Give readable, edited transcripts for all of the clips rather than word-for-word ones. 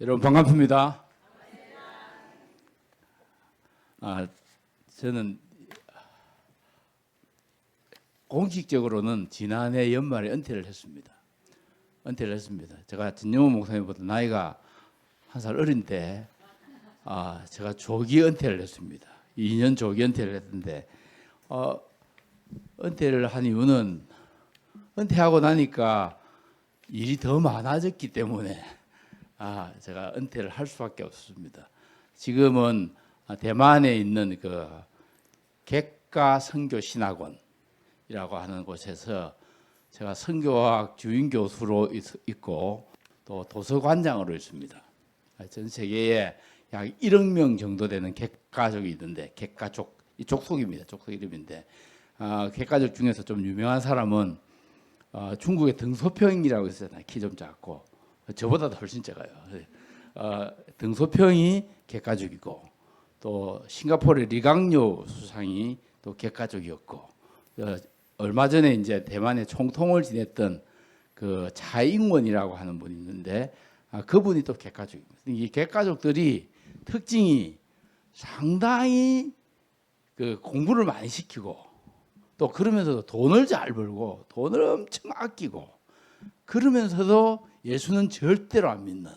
여러분 반갑습니다. 저는 공식적으로는 지난해 연말에 은퇴를 했습니다. 제가 진영호 목사님보다 나이가 한 살 어린데 제가 조기 은퇴를 했습니다. 2년 조기 은퇴를 했는데 은퇴를 한 이유는 은퇴하고 나니까 일이 더 많아졌기 때문에 제가 은퇴를 할 수밖에 없습니다. 지금은 대만에 있는 그 객가 선교 신학원이라고 하는 곳에서 제가 선교학 주임 교수로 있고 또 도서관장으로 있습니다. 전 세계에 약 1억 명 정도 되는 객가족이 있는데 객가족, 이 족속입니다. 족속 이름인데 객가족 중에서 좀 유명한 사람은 중국의 등소평이라고 있잖아요. 키 좀 작고 저보다도 훨씬 작아요. 등소평이 객가족이고 또 싱가포르의 리강요 수상이 또 객가족이었고 얼마 전에 이제 대만의 총통을 지냈던 그 차잉원이라고 하는 분이 있는데 그분이 또 객가족입니다. 이 객가족들이 특징이 상당히 그 공부를 많이 시키고 또 그러면서도 돈을 잘 벌고 돈을 엄청 아끼고 그러면서도 예수는 절대로 안 믿는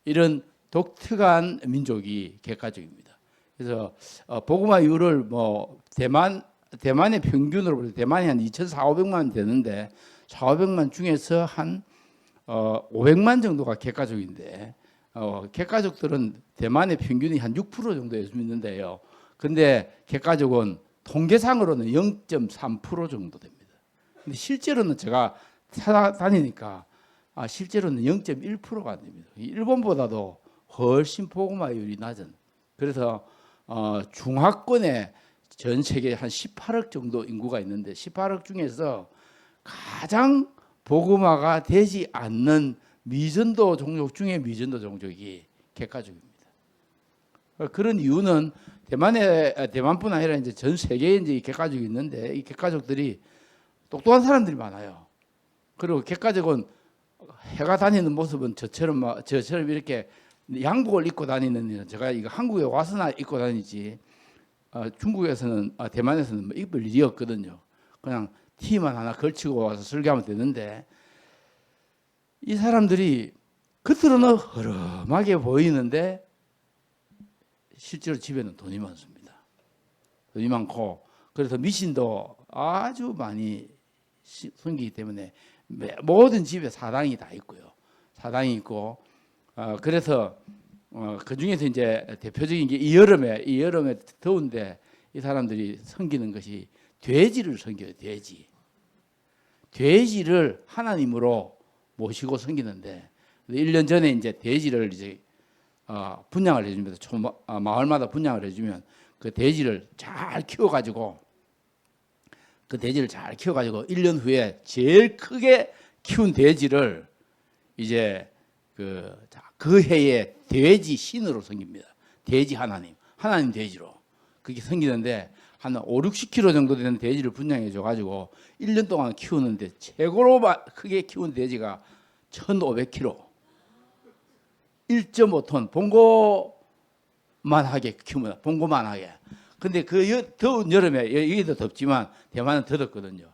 이런 독특한 민족이 객가족입니다. 그래서 복음화 이후를 뭐 대만의 평균으로 보면 대만이 한 2,400만 되는데 4,500만 중에서 한 500만 정도가 객가족인데 객가족들은 대만의 평균이 한 6% 정도 예수 믿는데요. 근데 객가족은 통계상으로는 0.3% 정도 됩니다. 근데 실제로는 제가 찾아다니니까 실제로는 0.1%가 안 됩니다. 일본보다도 훨씬 복음화율이 낮은. 그래서 중하권에 전 세계에 한 18억 정도 인구가 있는데 18억 중에서 가장 복음화가 되지 않는 미전도 종족 중에 미전도 종족이 객가족입니다. 그런 이유는 대만뿐 아니라 이제 전 세계에 이제 객가족이 있는데 이 객가족들이 똑똑한 사람들이 많아요. 그리고 객가족은 해가 다니는 모습은 저처럼 이렇게 양복을 입고 다니는 제가 이거 한국에 와서나 입고 다니지 중국에서는 대만에서는 뭐 입을 일이 없거든요. 그냥 티만 하나 걸치고 와서 설교하면 되는데 이 사람들이 겉으로는 허름하게 보이는데 실제로 집에는 돈이 많습니다. 돈이 많고 그래서 미신도 아주 많이 숨기기 때문에 모든 집에 사당이 다 있고요. 사당이 있고 그래서 그 중에서 이제 대표적인 게 이 여름에 더운데 이 사람들이 섬기는 것이 돼지를 섬겨요. 돼지를 하나님으로 모시고 섬기는데 1년 전에 이제 돼지를 이제 분양을 해주면서 마을마다 분양을 해주면 그 돼지를 잘 키워가지고 1년 후에 제일 크게 키운 돼지를 이제 그 해에 돼지 신으로 섬깁니다. 돼지 하나님 돼지로 그렇게 섬기는데 한 5, 60kg 정도 되는 돼지를 분양해 줘가지고 1년 동안 키우는데 최고로 크게 키운 돼지가 1,500kg 1.5톤 봉고만하게 키웁니다. 봉고만하게. 근데 그 더운 여름에 여기도 덥지만 대만은 더 덥거든요.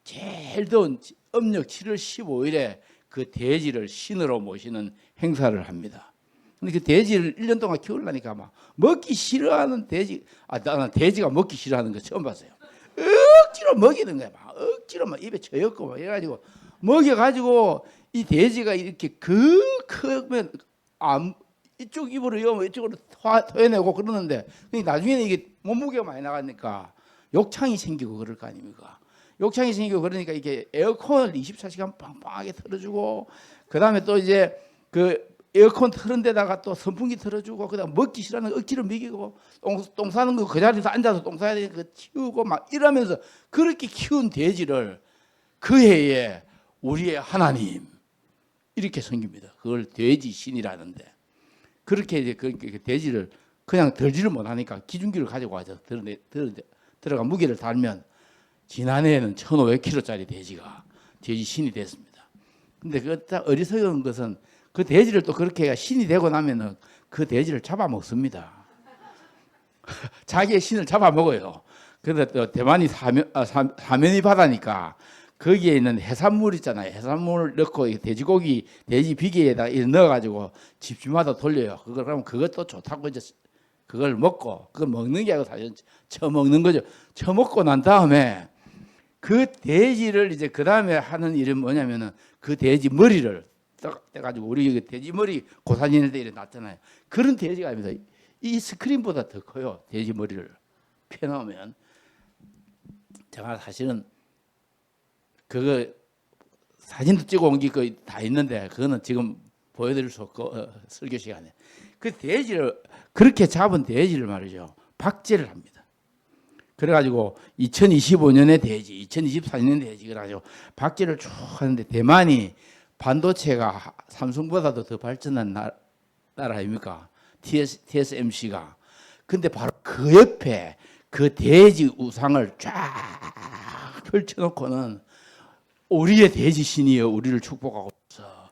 제일 더운 음력 7월 15일에 그 돼지를 신으로 모시는 행사를 합니다. 근데 그 돼지를 1년 동안 키우려니까 막 먹기 싫어하는 돼지, 나는 돼지가 먹기 싫어하는 거 처음 봤어요. 억지로 먹이는 거야. 막 억지로 막 입에 쳐였고 막 해가지고 먹여가지고 이 돼지가 이렇게 크면 이쪽 입으로 여면 이쪽으로 토해내고 그러는데 나중에는 이게 몸무게가 많이 나가니까 욕창이 생기고 그럴 거 아닙니까? 욕창이 생기고 그러니까 이게 에어컨을 24시간 빵빵하게 틀어주고 그다음에 또 이제 그 에어컨 틀은 데다가 또 선풍기 틀어주고 그다음 먹기 싫어하는 거 억지로 먹이고 똥 싸는 거 그 자리에서 앉아서 똥 싸야 되니까 치우고 막 이러면서 그렇게 키운 돼지를 그 해에 우리의 하나님 이렇게 섬깁니다. 그걸 돼지 신이라는데 그렇게 이제 그 돼지를 그냥 들지를 못하니까 기중기를 가지고 와서 들어가 무게를 달면 지난해에는 1,500kg짜리 돼지 신이 됐습니다. 근데 그 어리석은 것은 그 돼지를 또 그렇게 신이 되고 나면은 그 돼지를 잡아먹습니다. 자기의 신을 잡아먹어요. 그래서 또 대만이 사면이 바다니까 거기에 있는 해산물 있잖아요. 해산물 넣고 돼지고기, 돼지 비계에다 넣어가지고 집집마다 돌려요. 그러면 그것도 좋다고 이제 그걸 먹고, 그걸 먹는 게 아니고 사실 처먹는 거죠. 처먹고 난 다음에 그 돼지를 이제 그 다음에 하는 일은 뭐냐면은 그 돼지 머리를 딱 떼가지고 우리 돼지 머리 고사진에다 이렇게 놨잖아요. 그런 돼지가 아닙니다. 이 스크린보다 더 커요. 돼지 머리를 펴놓으면. 제가 사실은 그거 사진도 찍어 온 게 다 있는데 그거는 지금 보여드릴 수 없고 설교 시간에 그 돼지를 그렇게 잡은 돼지를 말이죠. 박제를 합니다. 그래가지고 2025년의 돼지, 2024년의 돼지 그래가지고 박제를 쭉 하는데 대만이 반도체가 삼성보다도 더 발전한 나라 아닙니까? TSMC가. 근데 바로 그 옆에 그 돼지 우상을 쫙 펼쳐놓고는 우리의 돼지 신이여 우리를 축복하고 있어.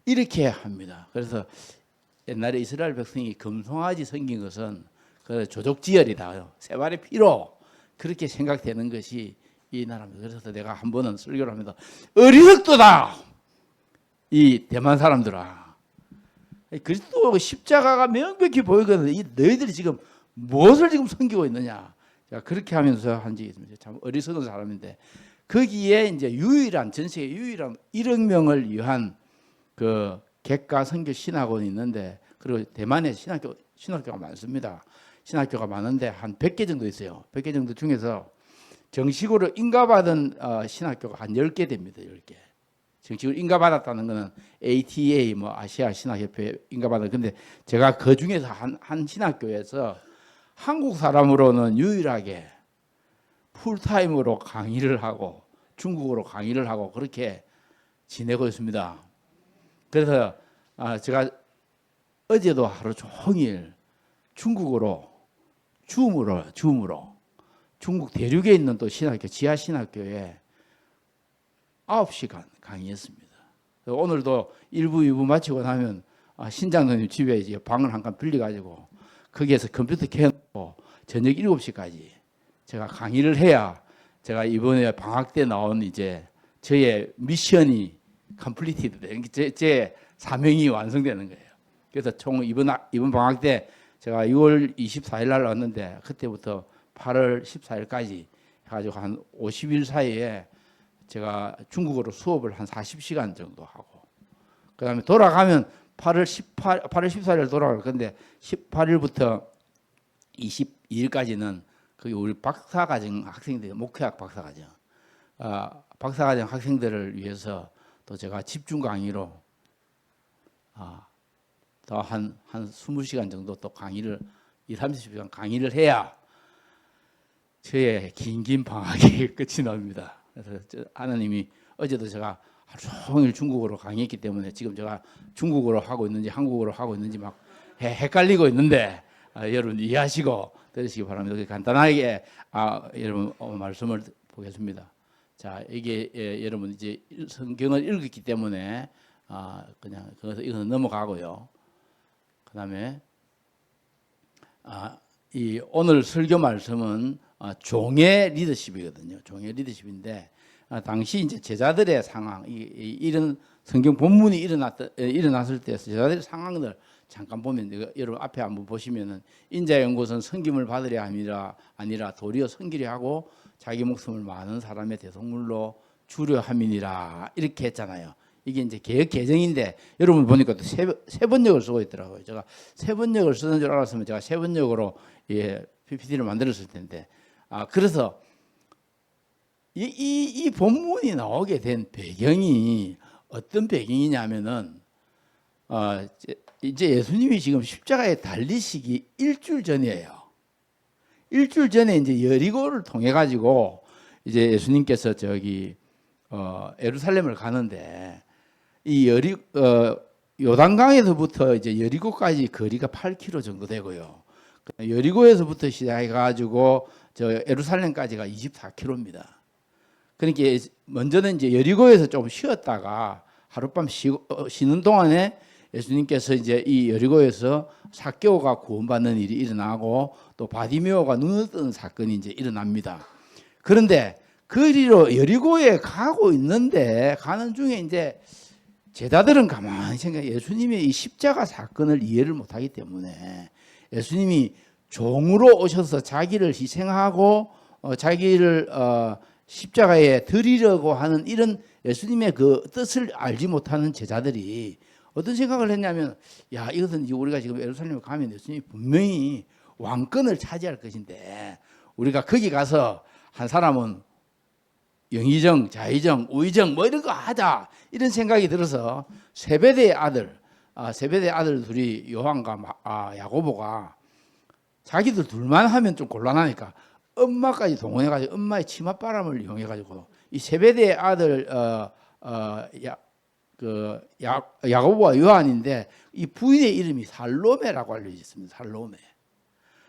이렇게 합니다. 그래서 옛날에 이스라엘 백성이 금송아지 섬긴 것은 그 조족지혈이다. 세 발의 피로 그렇게 생각되는 것이 이 나라입니다. 그래서 내가 한 번은 설교를 합니다. 어리석도다. 이 대만 사람들아. 그리스도 십자가가 명백히 보이거든. 이 너희들이 지금 무엇을 지금 섬기고 있느냐. 자, 그렇게 하면서 한 적이 있습니다. 참 어리석은 사람인데 거기에 이제 유일한 전 세계 유일한 1억 명을 위한 그 객가 선교 신학원이 있는데 그리고 대만에 신학교가 많습니다. 신학교가 많은데 한 100개 정도 있어요. 100개 정도 중에서 정식으로 인가받은 신학교가 한 10개 됩니다. 10개. 정식으로 인가받았다는 것은 ATA 뭐 아시아 신학협회 인가받은 근데 제가 그 중에서 한 신학교에서 한국 사람으로는 유일하게 풀타임으로 강의를 하고 중국어로 강의를 하고 그렇게 지내고 있습니다. 그래서 제가 어제도 하루 종일 중국어로 줌으로 중국 대륙에 있는 또 신학교 지하 신학교에 9시간 강의했습니다. 오늘도 1부 2부 마치고 나면 신장로님 집에 이제 방을 한 칸 빌려가지고 거기에서 컴퓨터 켜놓고 저녁 7시까지 제가 강의를 해야 제가 이번에 방학 때 나온 이제 저의 미션이 컴플리티드 돼. 제 사명이 완성되는 거예요. 그래서 총 이번 방학 때 제가 6월 24일 날 왔는데 그때부터 8월 14일까지 해가지고 한 50일 사이에 제가 중국어로 수업을 한 40시간 정도 하고 그 다음에 돌아가면 8월 14일 돌아갈 건데 18일부터 22일까지는 그게 우리 박사과정 학생들 목회학 박사과정 박사과정 학생들을 위해서 또 제가 집중 강의로 더 한 20시간 정도 또 강의를 30시간 강의를 해야 저의 긴 방학이 끝이 납니다. 그래서 하나님이 어제도 제가 하루 종일 중국어로 강의했기 때문에 지금 제가 중국어로 하고 있는지 한국어로 하고 있는지 막 헷갈리고 있는데 여러분 이해하시고 들으시기 바랍니다. 간단하게 여러분 말씀을 보겠습니다. 자, 이게 여러분 이제 성경을 읽었기 때문에 그냥 거기서 이거는 넘어가고요. 그다음에 이 오늘 설교 말씀은 종의 리더십이거든요. 종의 리더십인데 당시 이제 제자들의 상황, 이런 성경 본문이 일어났을 때 제자들의 상황을 잠깐 보면 여러분 앞에 한번 보시면은 인자연구선 섬김을 받으려 아니라 도리어 섬기려 하고 자기 목숨을 많은 사람의 대속물로 주려 함이니라 이렇게 했잖아요. 이게 이제 개역 개정인데 여러분 보니까 또 세 번역을 쓰고 있더라고요. 제가 세 번역을 쓰는 줄 알았으면 제가 세 번역으로 PPT를 만들었을 텐데 그래서 이 본문이 나오게 된 배경이 어떤 배경이냐면은 이제 예수님이 지금 십자가에 달리시기 일주일 전이에요. 일주일 전에 이제 여리고를 통해 가지고 이제 예수님께서 예루살렘을 가는데 이 요단강에서부터 이제 여리고까지 거리가 8km 정도 되고요. 여리고에서부터 시작해 가지고 예루살렘까지가 24km입니다. 그러니까 먼저는 이제 여리고에서 좀 쉬었다가 하룻밤 쉬는 동안에 예수님께서 이제 이 여리고에서 삭개오가 구원받는 일이 일어나고 또 바디메오가 눈을 뜨는 사건이 이제 일어납니다. 그런데 그리로 여리고에 가고 있는데 가는 중에 이제 제자들은 가만히 생각해 예수님의 이 십자가 사건을 이해를 못하기 때문에 예수님이 종으로 오셔서 자기를 희생하고 자기를 십자가에 드리려고 하는 이런 예수님의 그 뜻을 알지 못하는 제자들이 어떤 생각을 했냐면 야 이것은 우리가 지금 예루살렘에 가면 예수님이 분명히 왕권을 차지할 것인데 우리가 거기 가서 한 사람은 영의정, 자의정, 우의정 뭐 이런 거 하자 이런 생각이 들어서 세베대의 아들 둘이 요한과 야고보가 자기들 둘만 하면 좀 곤란하니까 엄마까지 동원해가지고 엄마의 치맛바람을 이용해가지고 이 세베대의 아들 야고보와 요한인데 이 부인의 이름이 살로메라고 알려져 있습니다.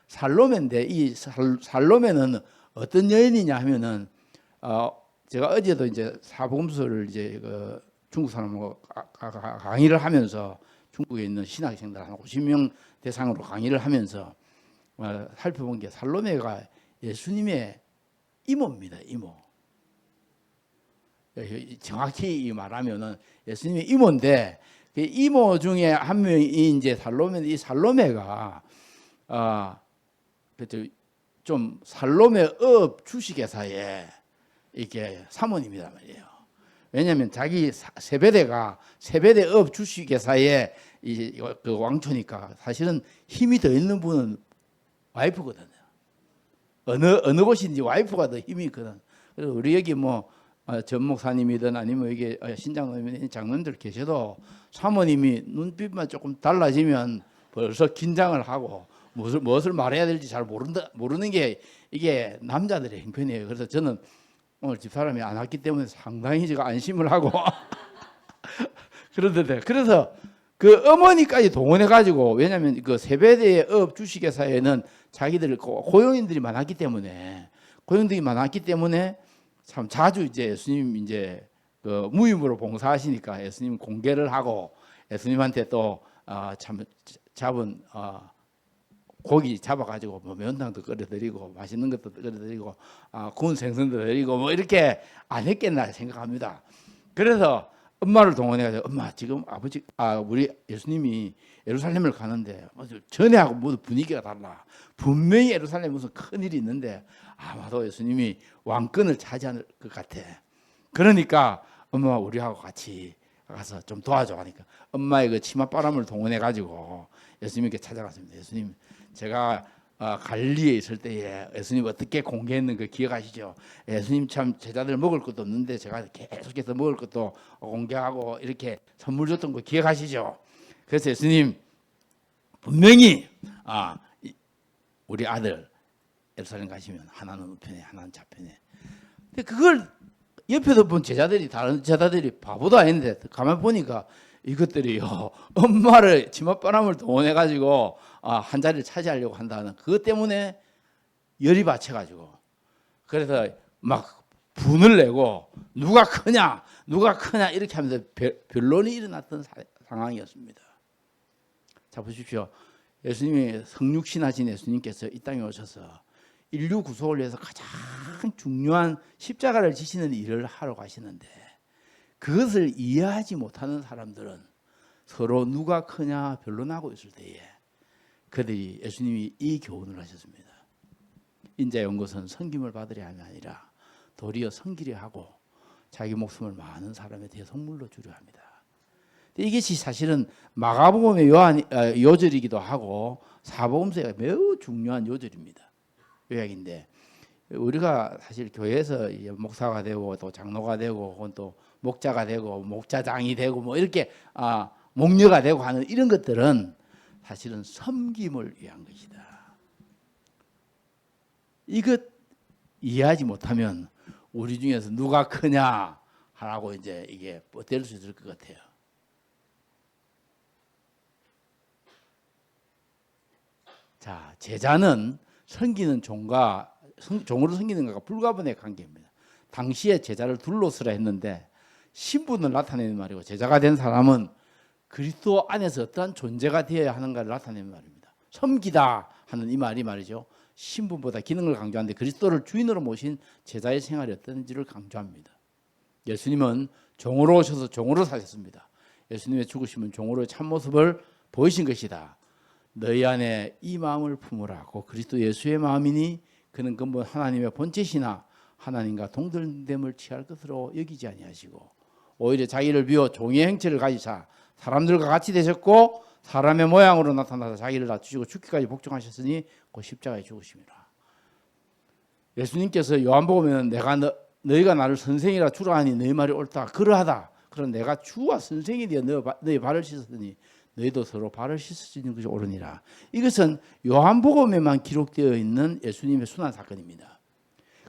살로메인데 이 살로메는 어떤 여인이냐 하면은 제가 어제도 이제 사복음서를 이제 중국 사람하고 강의를 하면서 중국에 있는 신학생들 한 50명 대상으로 강의를 하면서 살펴본 게 살로메가 예수님의 이모입니다. 이모. 정확히 말하면은 예수님의 이모인데 그 이모 중에 한 명이 이제 살로메인데 이 살로메가 좀 살로메 업 주식회사에 이게 사모님이란 말이에요. 왜냐하면 자기 세베대 업 주식회사에 그 왕초니까 사실은 힘이 더 있는 분은 와이프거든요. 어느 곳인지 와이프가 더 힘이 있거든. 그래서 우리 여기 뭐 전 목사님이든 아니면 여기 신장님이든 장로님들 계셔도 사모님이 눈빛만 조금 달라지면 벌써 긴장을 하고 무엇을 말해야 될지 잘 모르는 게 이게 남자들의 형편이에요. 그래서 저는 오늘 집사람이 안 왔기 때문에 상당히 제가 안심을 하고 그러던데 그래서 그 어머니까지 동원해 가지고 왜냐하면 그 세베대의 업 주식회사에는 자기들 고용인들이 많았기 때문에 참 자주 이제 예수님 이제 그 무임으로 봉사하시니까 예수님 공개를 하고 예수님한테 또 참 잡은 고기 잡아가지고 뭐 면탕도 끓여드리고 맛있는 것도 끓여드리고 구운 생선도 드리고 뭐 이렇게 안 했겠나 생각합니다. 그래서 엄마를 동원해가지고 엄마 지금 우리 예수님이 예루살렘을 가는데 전에하고 모두 분위기가 달라. 분명히 예루살렘에 무슨 큰일이 있는데 아마도 예수님이 왕권을 차지할 것 같아. 그러니까 엄마 우리하고 같이 가서 좀 도와줘 하니까 엄마의 그 치맛바람을 동원해가지고 예수님께 찾아갔습니다. 예수님 제가 갈릴리에 있을 때에 예수님 어떻게 공개했는 그 기억하시죠? 예수님 참 제자들 먹을 것도 없는데 제가 계속해서 먹을 것도 공개하고 이렇게 선물 줬던 거 기억하시죠? 그래서 예수님 분명히 우리 아들 예루살렘 가시면 하나는 우편에 하나는 좌편에. 근데 그걸 옆에서 본 다른 제자들이 바보도 아닌데 가만 보니까 이것들이요 엄마를 치맛바람을 동원해가지고 한 자리를 차지하려고 한다는 그것 때문에 열이 받쳐가지고 그래서 막 분을 내고 누가 크냐 이렇게 하면서 변론이 일어났던 상황이었습니다. 자 보십시오. 예수님이 성육신하신 예수님께서 이 땅에 오셔서 인류 구속을 위해서 가장 중요한 십자가를 지시는 일을 하러 가시는데 그것을 이해하지 못하는 사람들은 서로 누가 크냐 변론하고 있을 때에 그들이 예수님이 이 교훈을 하셨습니다. 인자의 온 것은 섬김을 받으려 함이 아니라 도리어 섬기려 하고 자기 목숨을 많은 사람에 대해 선물로 주려 합니다. 이것이 사실은 마가복음의 요절이기도 하고 사복음서가 매우 중요한 요절입니다. 요약인데 우리가 사실 교회에서 목사가 되고 또 장로가 되고 혹은 또 목자가 되고 목자장이 되고 뭐 이렇게 목녀가 되고 하는 이런 것들은 사실은 섬김을 위한 것이다. 이것 이해하지 못하면 우리 중에서 누가 크냐 하라고 이제 이게 뻗댈 수 있을 것 같아요. 자, 제자는 섬기는 종으로 섬기는 것과 불가분의 관계입니다. 당시에 제자를 둘러쓰라 했는데 신분을 나타내는 말이고 제자가 된 사람은 그리스도 안에서 어떠한 존재가 되어야 하는가를 나타내는 말입니다. 섬기다 하는 이 말이 말이죠. 신분보다 기능을 강조하는데 그리스도를 주인으로 모신 제자의 생활이 어떤지를 강조합니다. 예수님은 종으로 오셔서 종으로 사셨습니다. 예수님의 죽으심은 종으로의 참모습을 보이신 것이다. 너희 안에 이 마음을 품으라고. 그리스도 예수의 마음이니 그는 근본 하나님의 본체시나 하나님과 동등됨을 취할 것으로 여기지 아니하시고 오히려 자기를 비워 종의 행체를 가지사 사람들과 같이 되셨고 사람의 모양으로 나타나서 자기를 낮추시고 죽기까지 복종하셨으니 그 십자가에 죽으심이라. 예수님께서 요한복음에는 내가 너희가 나를 선생이라 주라 하니 너희 말이 옳다 그러하다. 그럼 내가 주와 선생이 되어 너희 발을 씻었으니 너희도 서로 발을 씻으시는 것이 옳으니라. 이것은 요한복음에만 기록되어 있는 예수님의 순환 사건입니다.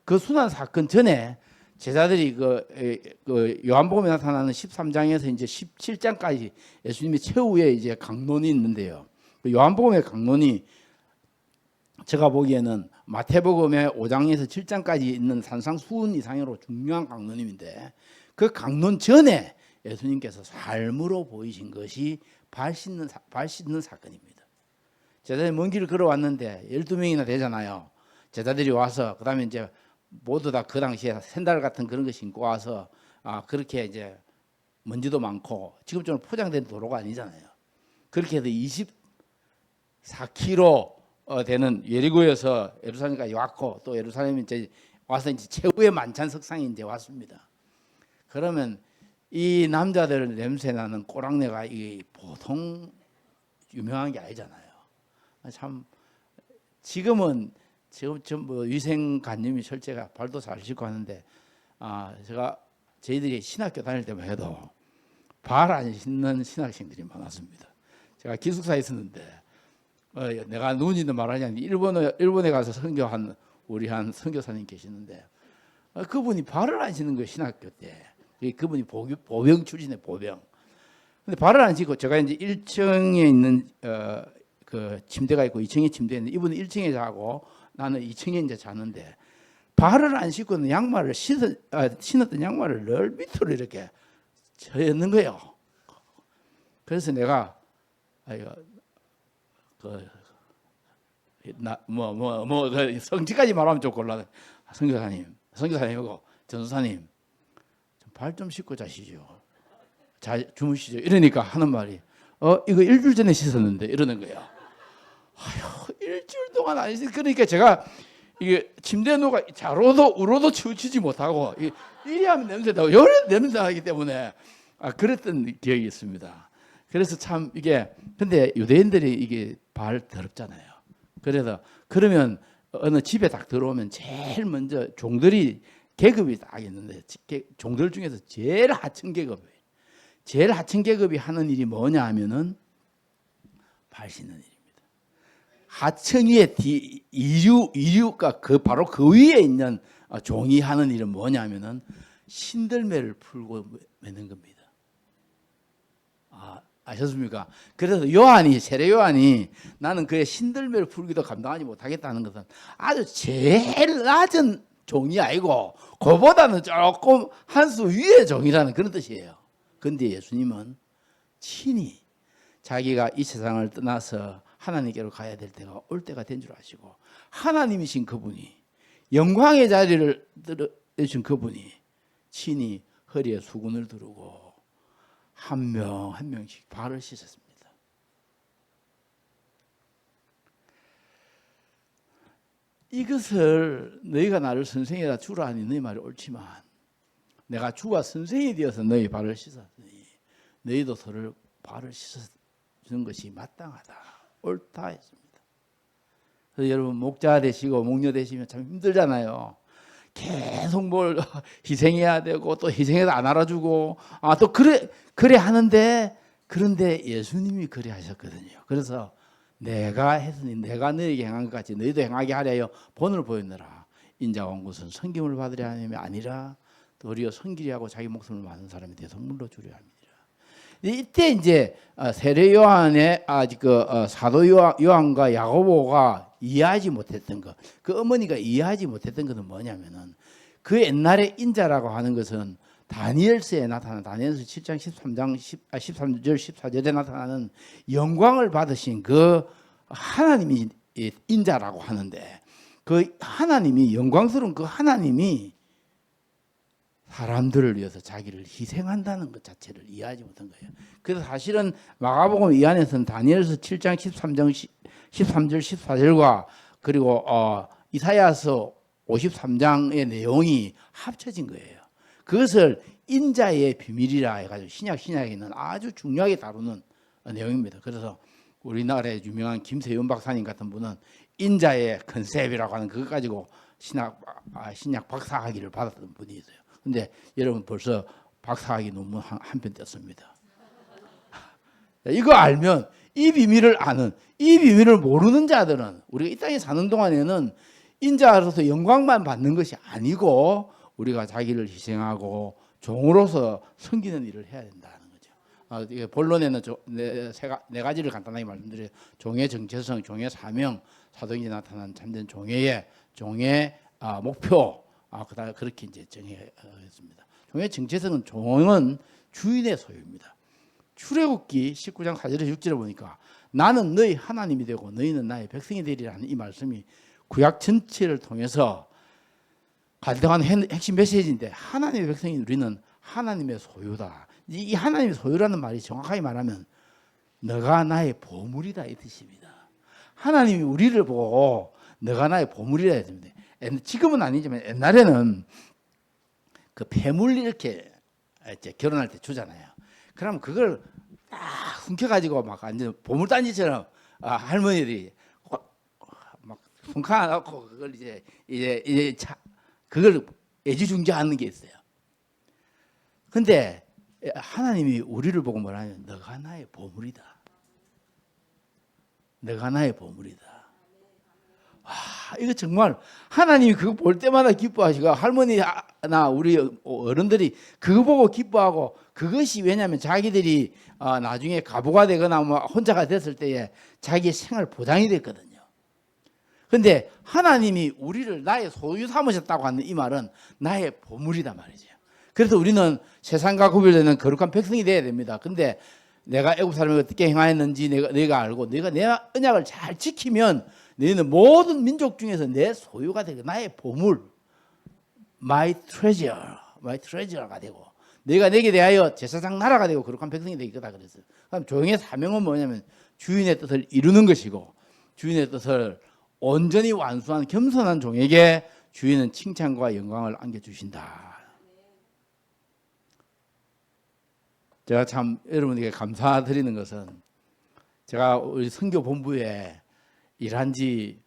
그 순환 사건 전에 제자들이 그 요한복음에 나타나는 13장에서 이제 17장까지 예수님이 최후의 이제 강론이 있는데요. 그 요한복음의 강론이 제가 보기에는 마태복음의 5장에서 7장까지 있는 산상수훈 이상으로 중요한 강론인데 그 강론 전에 예수님께서 삶으로 보이신 것이 발 씻는 사건입니다. 제자들이 먼 길을 걸어왔는데 12명이나 되잖아요. 제자들이 와서 그다음에 이제 모두 다 그 당시에 샌들 같은 그런 거 신고 와서 그렇게 이제 먼지도 많고 지금처럼 포장된 도로가 아니잖아요. 그렇게 해서 24km 되는 예리고에서 예루살렘까지 왔고 또 예루살렘에 이제 와서 이제 최후의 만찬 석상에 이제 왔습니다. 그러면 이 남자들 냄새 나는 꼬랑내가 이 보통 유명한 게 아니잖아요. 참 지금 뭐 위생관념이 철저가 발도 잘 씻고 하는데 제가 저희들이 신학교 다닐 때만 해도 발 안 씻는 신학생들이 많았습니다. 제가 기숙사에 있었는데 내가 누군지도 말하지 않는데 일본에 가서 선교한 우리 한 선교사님 계시는데 그분이 발을 안 씻는 거예요. 신학교 때. 그분이 보병 출신의 보병. 근데 발을 안 씻고 제가 이제 1층에 있는 그 침대가 있고 2층에 침대에 있는데 이분은 1층에 자고 나는 2층에 이제 자는데 발을 안 씻고는 양말을 신었던 양말을 늘 밑으로 이렇게 젖는 거예요. 그래서 내가 성지까지 말하면 좀 곤란해. 성교사님하고 전도사님 발 좀 씻고 자시죠. 주무시죠. 이러니까 하는 말이 이거 일주일 전에 씻었는데 이러는 거예요. 아휴, 일주일 동안 안 씻. 그러니까 제가 이게 침대에 누가 자로도 우로도 치우치지 못하고 이리 하면 냄새 나고 요래 냄새 나기 때문에 그랬던 기억이 있습니다. 그래서 참 이게 근데 유대인들이 이게 발 더럽잖아요. 그래서 그러면 어느 집에 딱 들어오면 제일 먼저 종들이 계급이 딱 있는데 종들 중에서 제일 하층 계급이에요. 제일 하층 계급이 하는 일이 뭐냐 하면은 발 씻는 일입니다. 하층 위에 이류가 바로 그 위에 있는 종이 하는 일은 뭐냐 하면은 신들매를 풀고 매는 겁니다. 아셨습니까? 그래서 세례 요한이 나는 그의 신들매를 풀기도 감당하지 못하겠다는 것은 아주 제일 낮은 종이 아니고 그보다는 조금 한 수 위의 종이라는 그런 뜻이에요. 그런데 예수님은 친히 자기가 이 세상을 떠나서 하나님께로 가야 될 때가 올 때가 된 줄 아시고 하나님이신 그분이 영광의 자리를 들으신 그분이 친히 허리에 수건을 두르고 한 명 한 명씩 발을 씻었습니다. 이것을 너희가 나를 선생이라 주라 하니 너희 말이 옳지만 내가 주와 선생이 되어서 너희 발을 씻었으니 너희도 서로 발을 씻어주는 것이 마땅하다 옳다 했습니다. 그래서 여러분 목자 되시고 목녀 되시면 참 힘들잖아요. 계속 뭘 희생해야 되고 또 희생해도 안 알아주고 또 그래 하는데 그런데 예수님이 그래 하셨거든요. 그래서 내가 했으니 내가 너에게 행한 것 같이 너희도 행하게 하려여 본을 보였느라 인자가 온 것은 섬김을 받으려 함이 아니라 도리어 섬기려 하고 자기 목숨을 많은 사람에 대해서 물러 주려 함이니라. 이때 이제 세례 요한의 사도 요한과 야고보가 이해하지 못했던 것, 그 어머니가 이해하지 못했던 것은 뭐냐면은 그 옛날에 인자라고 하는 것은 다니엘서에 나타나는 다니엘서 7장 13절 14절에 나타나는 영광을 받으신 그 하나님이 인자라고 하는데 그 하나님이 영광스러운 그 하나님이 사람들을 위해서 자기를 희생한다는 것 자체를 이해하지 못한 거예요. 그래서 사실은 마가복음 이 안에서는 다니엘서 7장 13절 14절과 그리고 이사야서 53장의 내용이 합쳐진 거예요. 그것을 인자의 비밀이라 해가지고 신약에는 아주 중요하게 다루는 내용입니다. 그래서 우리나라의 유명한 김세윤 박사님 같은 분은 인자의 컨셉이라고 하는 그것 가지고 신약 박사학위를 받았던 분이 있어요. 근데 여러분 벌써 박사학위 논문 한 편 떴습니다. 이거 알면 이 비밀을 아는, 이 비밀을 모르는 자들은 우리가 이 땅에 사는 동안에는 인자로서 영광만 받는 것이 아니고 우리가 자기를 희생하고 종으로서 섬기는 일을 해야 된다는 거죠. 본론에는 네 가지를 간단하게 말씀드려요. 종의 정체성, 종의 사명, 사도행전에 나타난 참된 종의 목표, 그다음에 그렇게 이제 정했습니다. 종의 정체성은 종은 주인의 소유입니다. 출애굽기 19장 4절에서 6절에 보니까 나는 너희 하나님이 되고 너희는 나의 백성이 되리라는 이 말씀이 구약 전체를 통해서 가져간 핵심 메시지인데 하나님의 백성인 우리는 하나님의 소유다. 이 하나님의 소유라는 말이 정확하게 말하면 너가 나의 보물이다 이 뜻입니다. 하나님이 우리를 보고 너가 나의 보물이라 했습니다. 지금은 아니지만 옛날에는 그 폐물 이렇게 결혼할 때 주잖아요. 그럼 그걸 딱 훔쳐가지고 막 완전 보물단지처럼 할머니들이 막 손카 넣고 그걸 이제 그걸 애지중지하는 게 있어요. 근데 하나님이 우리를 보고 뭐라냐면 너가 나의 보물이다. 너가 나의 보물이다. 와, 이거 정말 하나님이 그거 볼 때마다 기뻐하시고 할머니나 우리 어른들이 그거 보고 기뻐하고 그것이 왜냐하면 자기들이 나중에 가부가 되거나 뭐 혼자가 됐을 때에 자기의 생활 보장이 됐거든요. 그런데 하나님이 우리를 나의 소유 삼으셨다고 하는 이 말은 나의 보물이다 말이죠. 그래서 우리는 세상과 구별되는 거룩한 백성이 돼야 됩니다. 근데 내가 애굽 사람이 어떻게 행하였는지 내가 알고 내가 내 언약을 잘 지키면 너희는 모든 민족 중에서 내 소유가 되고 나의 보물, my treasure가 되고 내가 내게 대하여 제사장 나라가 되고 거룩한 백성이 되기 거다 그랬어요. 그럼 종의 사명은 뭐냐면 주인의 뜻을 이루는 것이고 주인의 뜻을 온전히 완수한 겸손한 종에게 주인은 칭찬과 영광을 안겨주신다. 제가 참 여러분에게 감사드리는 것은 제가 우리 선교본부에 일한 지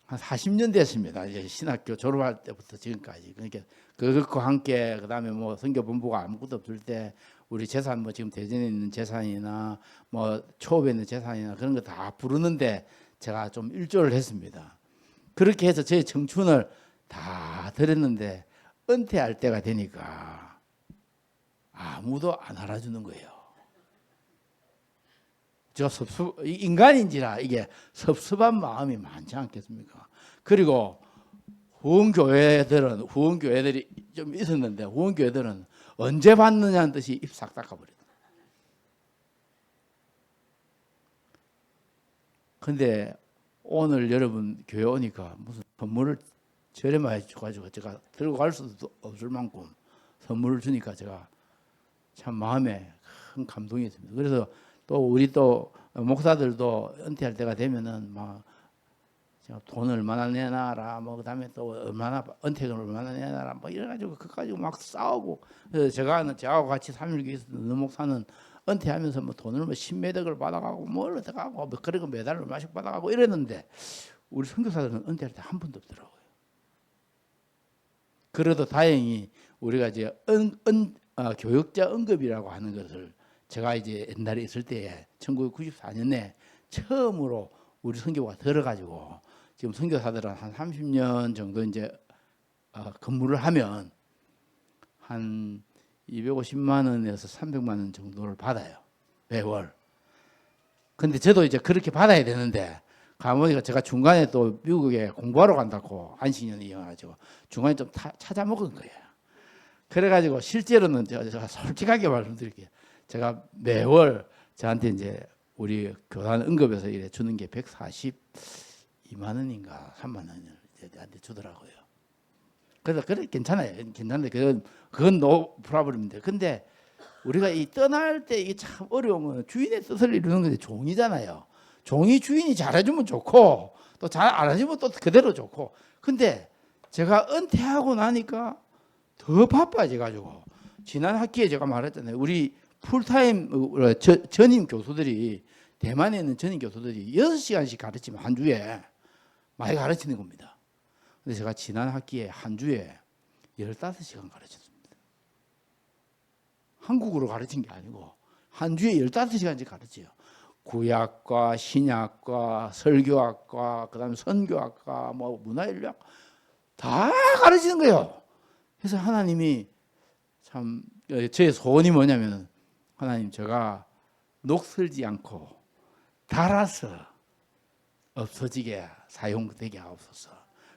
한 40년 됐습니다. 이제 신학교 졸업할 때부터 지금까지. 그러니까 그것과 함께 그다음에 뭐 선교본부가 아무것도 없을 때 우리 재산 뭐 지금 대전에 있는 재산이나 뭐 초읍에 있는 재산이나 그런 거 다 부르는데 제가 좀 일조를 했습니다. 그렇게 해서 제 청춘을 다 드렸는데 은퇴할 때가 되니까 아무도 안 알아주는 거예요. 저 인간인지라 이게 섭섭한 마음이 많지 않겠습니까? 그리고 후원교회들이 좀 있었는데 후원교회들은 언제 받느냐는 듯이 입 싹 닦아버려요. 근데 오늘 여러분 교회 오니까 무슨 선물을 저렴하게 줘가지고 제가 들고 갈 수도 없을 만큼 선물을 주니까 제가 참 마음에 큰 감동이 있습니다. 그래서 또 우리 또 목사들도 은퇴할 때가 되면은 막 돈을 얼마나 내놔라, 뭐 그다음에 또 얼마나 은퇴금을 얼마나 내놔라, 뭐 이래가지고 그까지 막 싸우고. 그래서 저하고 같이 3.1교회 있었던 어느 목사는 은퇴하면서 뭐 돈을 뭐 10매덕을 받아가고 뭘 얻어가고 뭐 그리고 매달 얼마씩 받아가고 이랬는데 우리 선교사들은 은퇴할 때 한 번도 없더라고요. 그래도 다행히 우리가 이제 교역자 언급이라고 하는 것을 제가 이제 옛날에 있을 때에 1994년에 처음으로 우리 선교가 들어가지고 지금 선교사들은 한 30년 정도 이제 근무를 하면 한 250만 원에서 300만 원 정도를 받아요. 매월. 근데 저도 이제 그렇게 받아야 되는데 가보니까 제가 중간에 또 미국에 공부하러 간다고 안식년이 이어가지고 중간에 좀 찾아 먹은 거예요. 그래가지고 실제로는 제가 솔직하게 말씀드릴게요. 제가 매월 저한테 이제 우리 교단 응급에서 이래 주는 게 142만 원인가 3만 원을 저한테 주더라고요. 그래서 그래 괜찮아요. 괜찮은데 그건 노 프라블럼인데, 근데 우리가 이 떠날 때 이 참 어려운 건 주인의 뜻을 이루는 건데 종이잖아요. 종이 주인이 잘해주면 좋고 또 잘 안 해주면 또 그대로 좋고. 근데 제가 은퇴하고 나니까 더 바빠져 가지고 지난 학기에 제가 말했잖아요. 우리 풀타임 전임 교수들이, 대만에 있는 전임 교수들이 6시간씩 가르치면 한 주에 많이 가르치는 겁니다. 근데 제가 지난 학기에 한 주에 15시간 가르쳤습니다. 한국어로 가르친 게 아니고 한 주에 15시간씩 가르쳐요. 구약과 신약과 설교학과 그다음에 선교학과 뭐 문화인류학 다 가르치는 거예요. 그래서 하나님이 참 제 소원이 뭐냐면, 하나님 제가 녹슬지 않고 닳아서 없어지게 사용되게 하옵소서.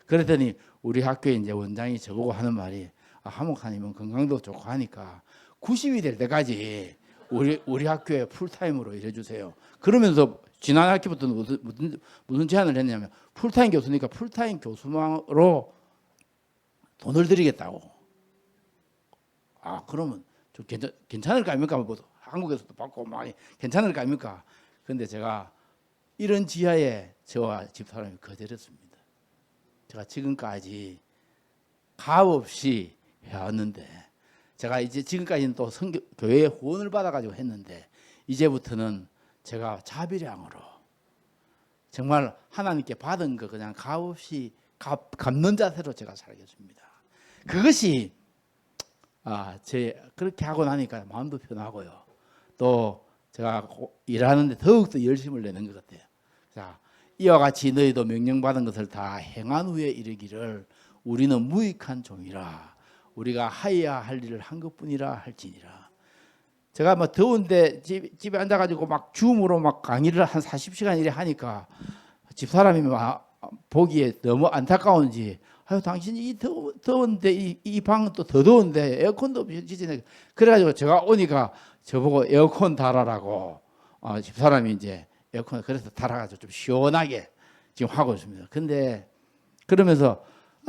그랬더니 우리 학교에 이제 원장이 저보고 하는 말이, 하목사님은 건강도 좋고 하니까 90이 될 때까지 우리 학교에 풀타임으로 일해주세요. 그러면서 지난 학기부터는 무슨 제안을 했냐면, 풀타임 교수니까 풀타임 교수만으로 돈을 드리겠다고. 그러면 좀 괜찮을 거 아닙니까? 뭐 한국에서도 받고 많이 괜찮을 거 아닙니까? 그런데 제가 이런 지하에 저와 집사람이 거절했습니다. 제가 지금까지 값 없이 해왔는데, 제가 이제 지금까지는 또 교회의 후원을 받아가지고 했는데, 이제부터는 제가 자비량으로 정말 하나님께 받은 거 그냥 값 없이 갚는 자세로 제가 살겠습니다. 그것이 그렇게 하고 나니까 마음도 편하고요. 또 제가 일하는데 더욱더 열심을 내는 것 같아요. 자, 이와 같이 너희도 명령받은 것을 다 행한 후에 이르기를 우리는 무익한 종이라 우리가 하여야 할 일을 한 것뿐이라 할지니라. 제가 뭐 더운데 집에 앉아가지고 막 줌으로 막 강의를 한 40시간 이래 하니까 집사람이 막 보기에 너무 안타까운지, 당신이 이 더운데 이 방은 또 더 더운데 에어컨도 없이 지지네. 그래가지고 제가 오니까 저보고 에어컨 달아라고 집사람이 이제 에어컨 그래서 달아가지고 좀 시원하게 지금 하고 있습니다. 근데 그러면서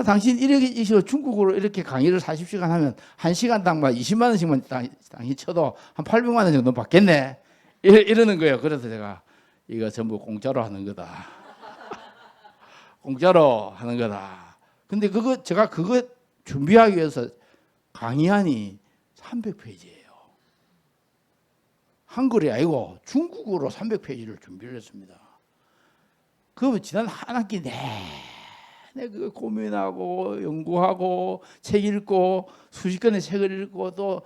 당신 이렇게 중국어로 이렇게 강의를 40시간 하면 1시간당 20만 원씩만 당신 쳐도 한 800만 원 정도 받겠네. 이러는 거예요. 그래서 제가 이거 전부 공짜로 하는 거다. 공짜로 하는 거다. 근데 제가 그거 준비하기 위해서 강의안이 300페이지예요. 한글이 아니고 중국어로 300페이지를 준비를 했습니다. 그러면 지난 한 학기 내내 그 고민하고 연구하고 책 읽고 수십 권의 책을 읽고 또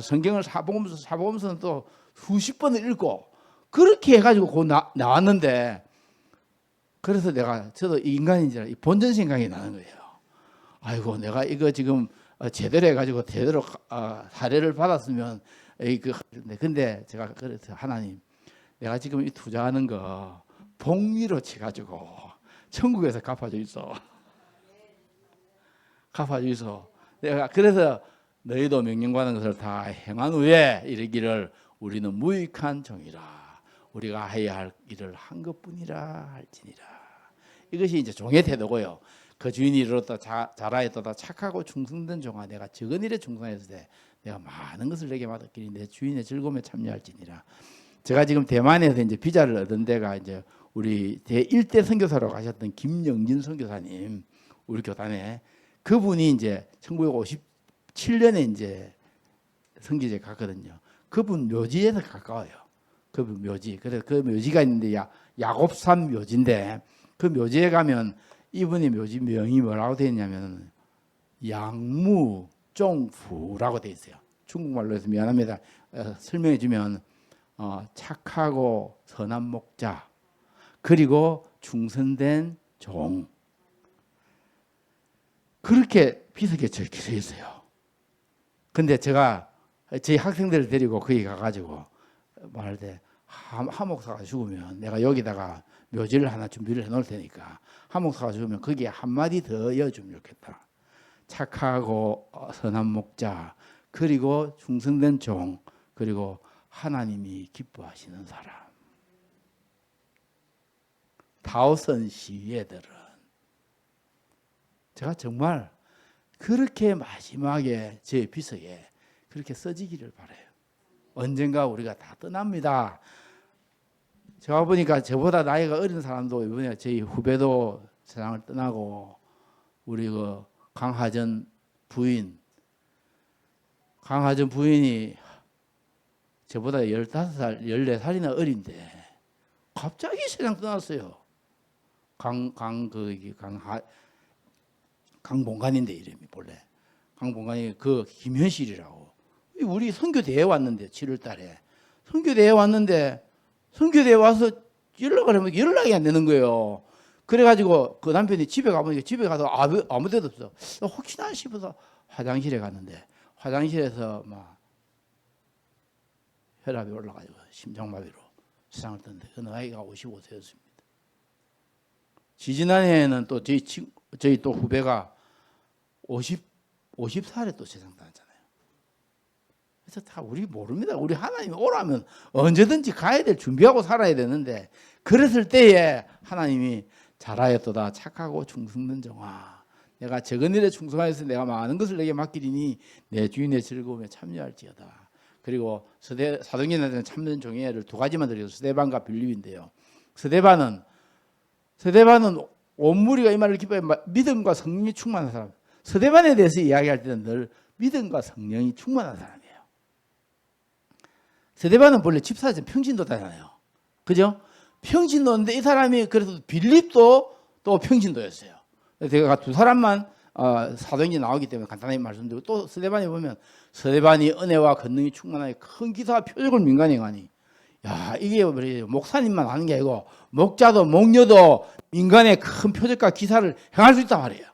성경을 사복음서는 또 수십 번을 읽고 그렇게 해가지고 나왔는데, 그래서 저도 인간인지라 본전 생각이 나는 거예요. 아이고 내가 이거 지금 제대로 해가지고 제대로 사례를 받았으면 근데 제가 그래서 하나님, 내가 지금 이 투자하는 거 복리로 치가지고 천국에서 갚아주이소. 갚아주이소. 내가 그래서 너희도 명령받은 것을 다 행한 후에 이르기를 우리는 무익한 종이라 우리가 해야 할 일을 한 것뿐이라 할지니라. 이것이 이제 종의 태도고요. 그 주인이 이르렀다 자라했다 착하고 충성된 종아, 내가 적은 일에 충성했을 때 내가 많은 것을 내게 맡았기니 내 주인의 즐거움에 참여할지니라. 제가 지금 대만에서 이제 비자를 얻은 데가 이제 우리 제1대 선교사로 가셨던 김영진 선교사님, 우리 교단에 그분이 이제 1957년에 이제 성지제 갔거든요. 그분 묘지에서 가까워요. 그분 묘지. 그래서 그 묘지가 있는데 야곱산 묘지인데, 그 묘지에 가면 이분의 묘지 명이 뭐라고 되어 있냐면 양무종후라고 되어 있어요. 중국말로 해서 미안합니다. 설명해 주면 착하고 선한 목자, 그리고 충성된 종, 그렇게 비석에 적혀 있어요. 근데 제가 저희 학생들을 데리고 거기 가가지고 말할 때 하목사가 죽으면 내가 여기다가 묘지를 하나 준비를 해놓을 테니까 하목사가 죽으면 거기에 한마디 더 이어주면 좋겠다. 착하고 선한 목자, 그리고 충성된 종, 그리고 하나님이 기뻐하시는 사람. 다오선 시위애들은 제가 정말 그렇게 마지막에 제 비서에 그렇게 써지기를 바라요. 언젠가 우리가 다 떠납니다. 제가 보니까 저보다 나이가 어린 사람도 이번에 저희 후배도 세상을 떠나고, 우리 그 강하전 부인이 저보다 15살, 14살이나 어린데 갑자기 세상 떠났어요. 강봉관인데 이름이 본래 강봉관이 그 김현실이라고, 우리 선교대회 왔는데 7월 달에 선교대회 왔는데 선교대회 와서 연락을 하면 연락이 안 되는 거예요. 그래가지고 그 남편이 집에 가보니까 집에 가서 아무 데도 없어. 혹시나 싶어서 화장실에 갔는데 화장실에서 막 혈압이 올라가지고 심장마비로 세상을 떴는데 그 나이가 55세였습니다. 지지난해에는 또 저희 또 후배가 50살에 또 세상 떠났잖아요. 그래서 다 우리 모릅니다. 우리 하나님이 오라면 언제든지 가야 될 준비하고 살아야 되는데, 그랬을 때에 하나님이 잘하였도다 착하고 충성된 종아, 내가 적은 일에 충성하여서 내가 많은 것을 내게 맡기리니 내 주인의 즐거움에 참여할지어다. 그리고 사도행전에는 참된 종이를 두 가지만 드려요. 스데반과 빌립인데요. 스데반은 온 무리가 이 말을 기뻐해 믿음과 성령이 충만한 사람. 스데반에 대해서 이야기할 때는 늘 믿음과 성령이 충만한 사람이에요. 스데반은 본래 집사진 평신도잖아요. 그죠? 평신도인데 이 사람이 그래도 빌립도 또 평신도였어요. 제가 두 사람만 사도행전에 나오기 때문에 간단하게 말씀드리고, 또 스데반에 보면 스데반이 은혜와 권능이 충만하여 큰 기사와 표적을 민간히 행하니, 야, 이게 목사님만 하는 게 아니고 목자도 목녀도 민간의 큰 표적과 기사를 행할 수 있단 말이에요.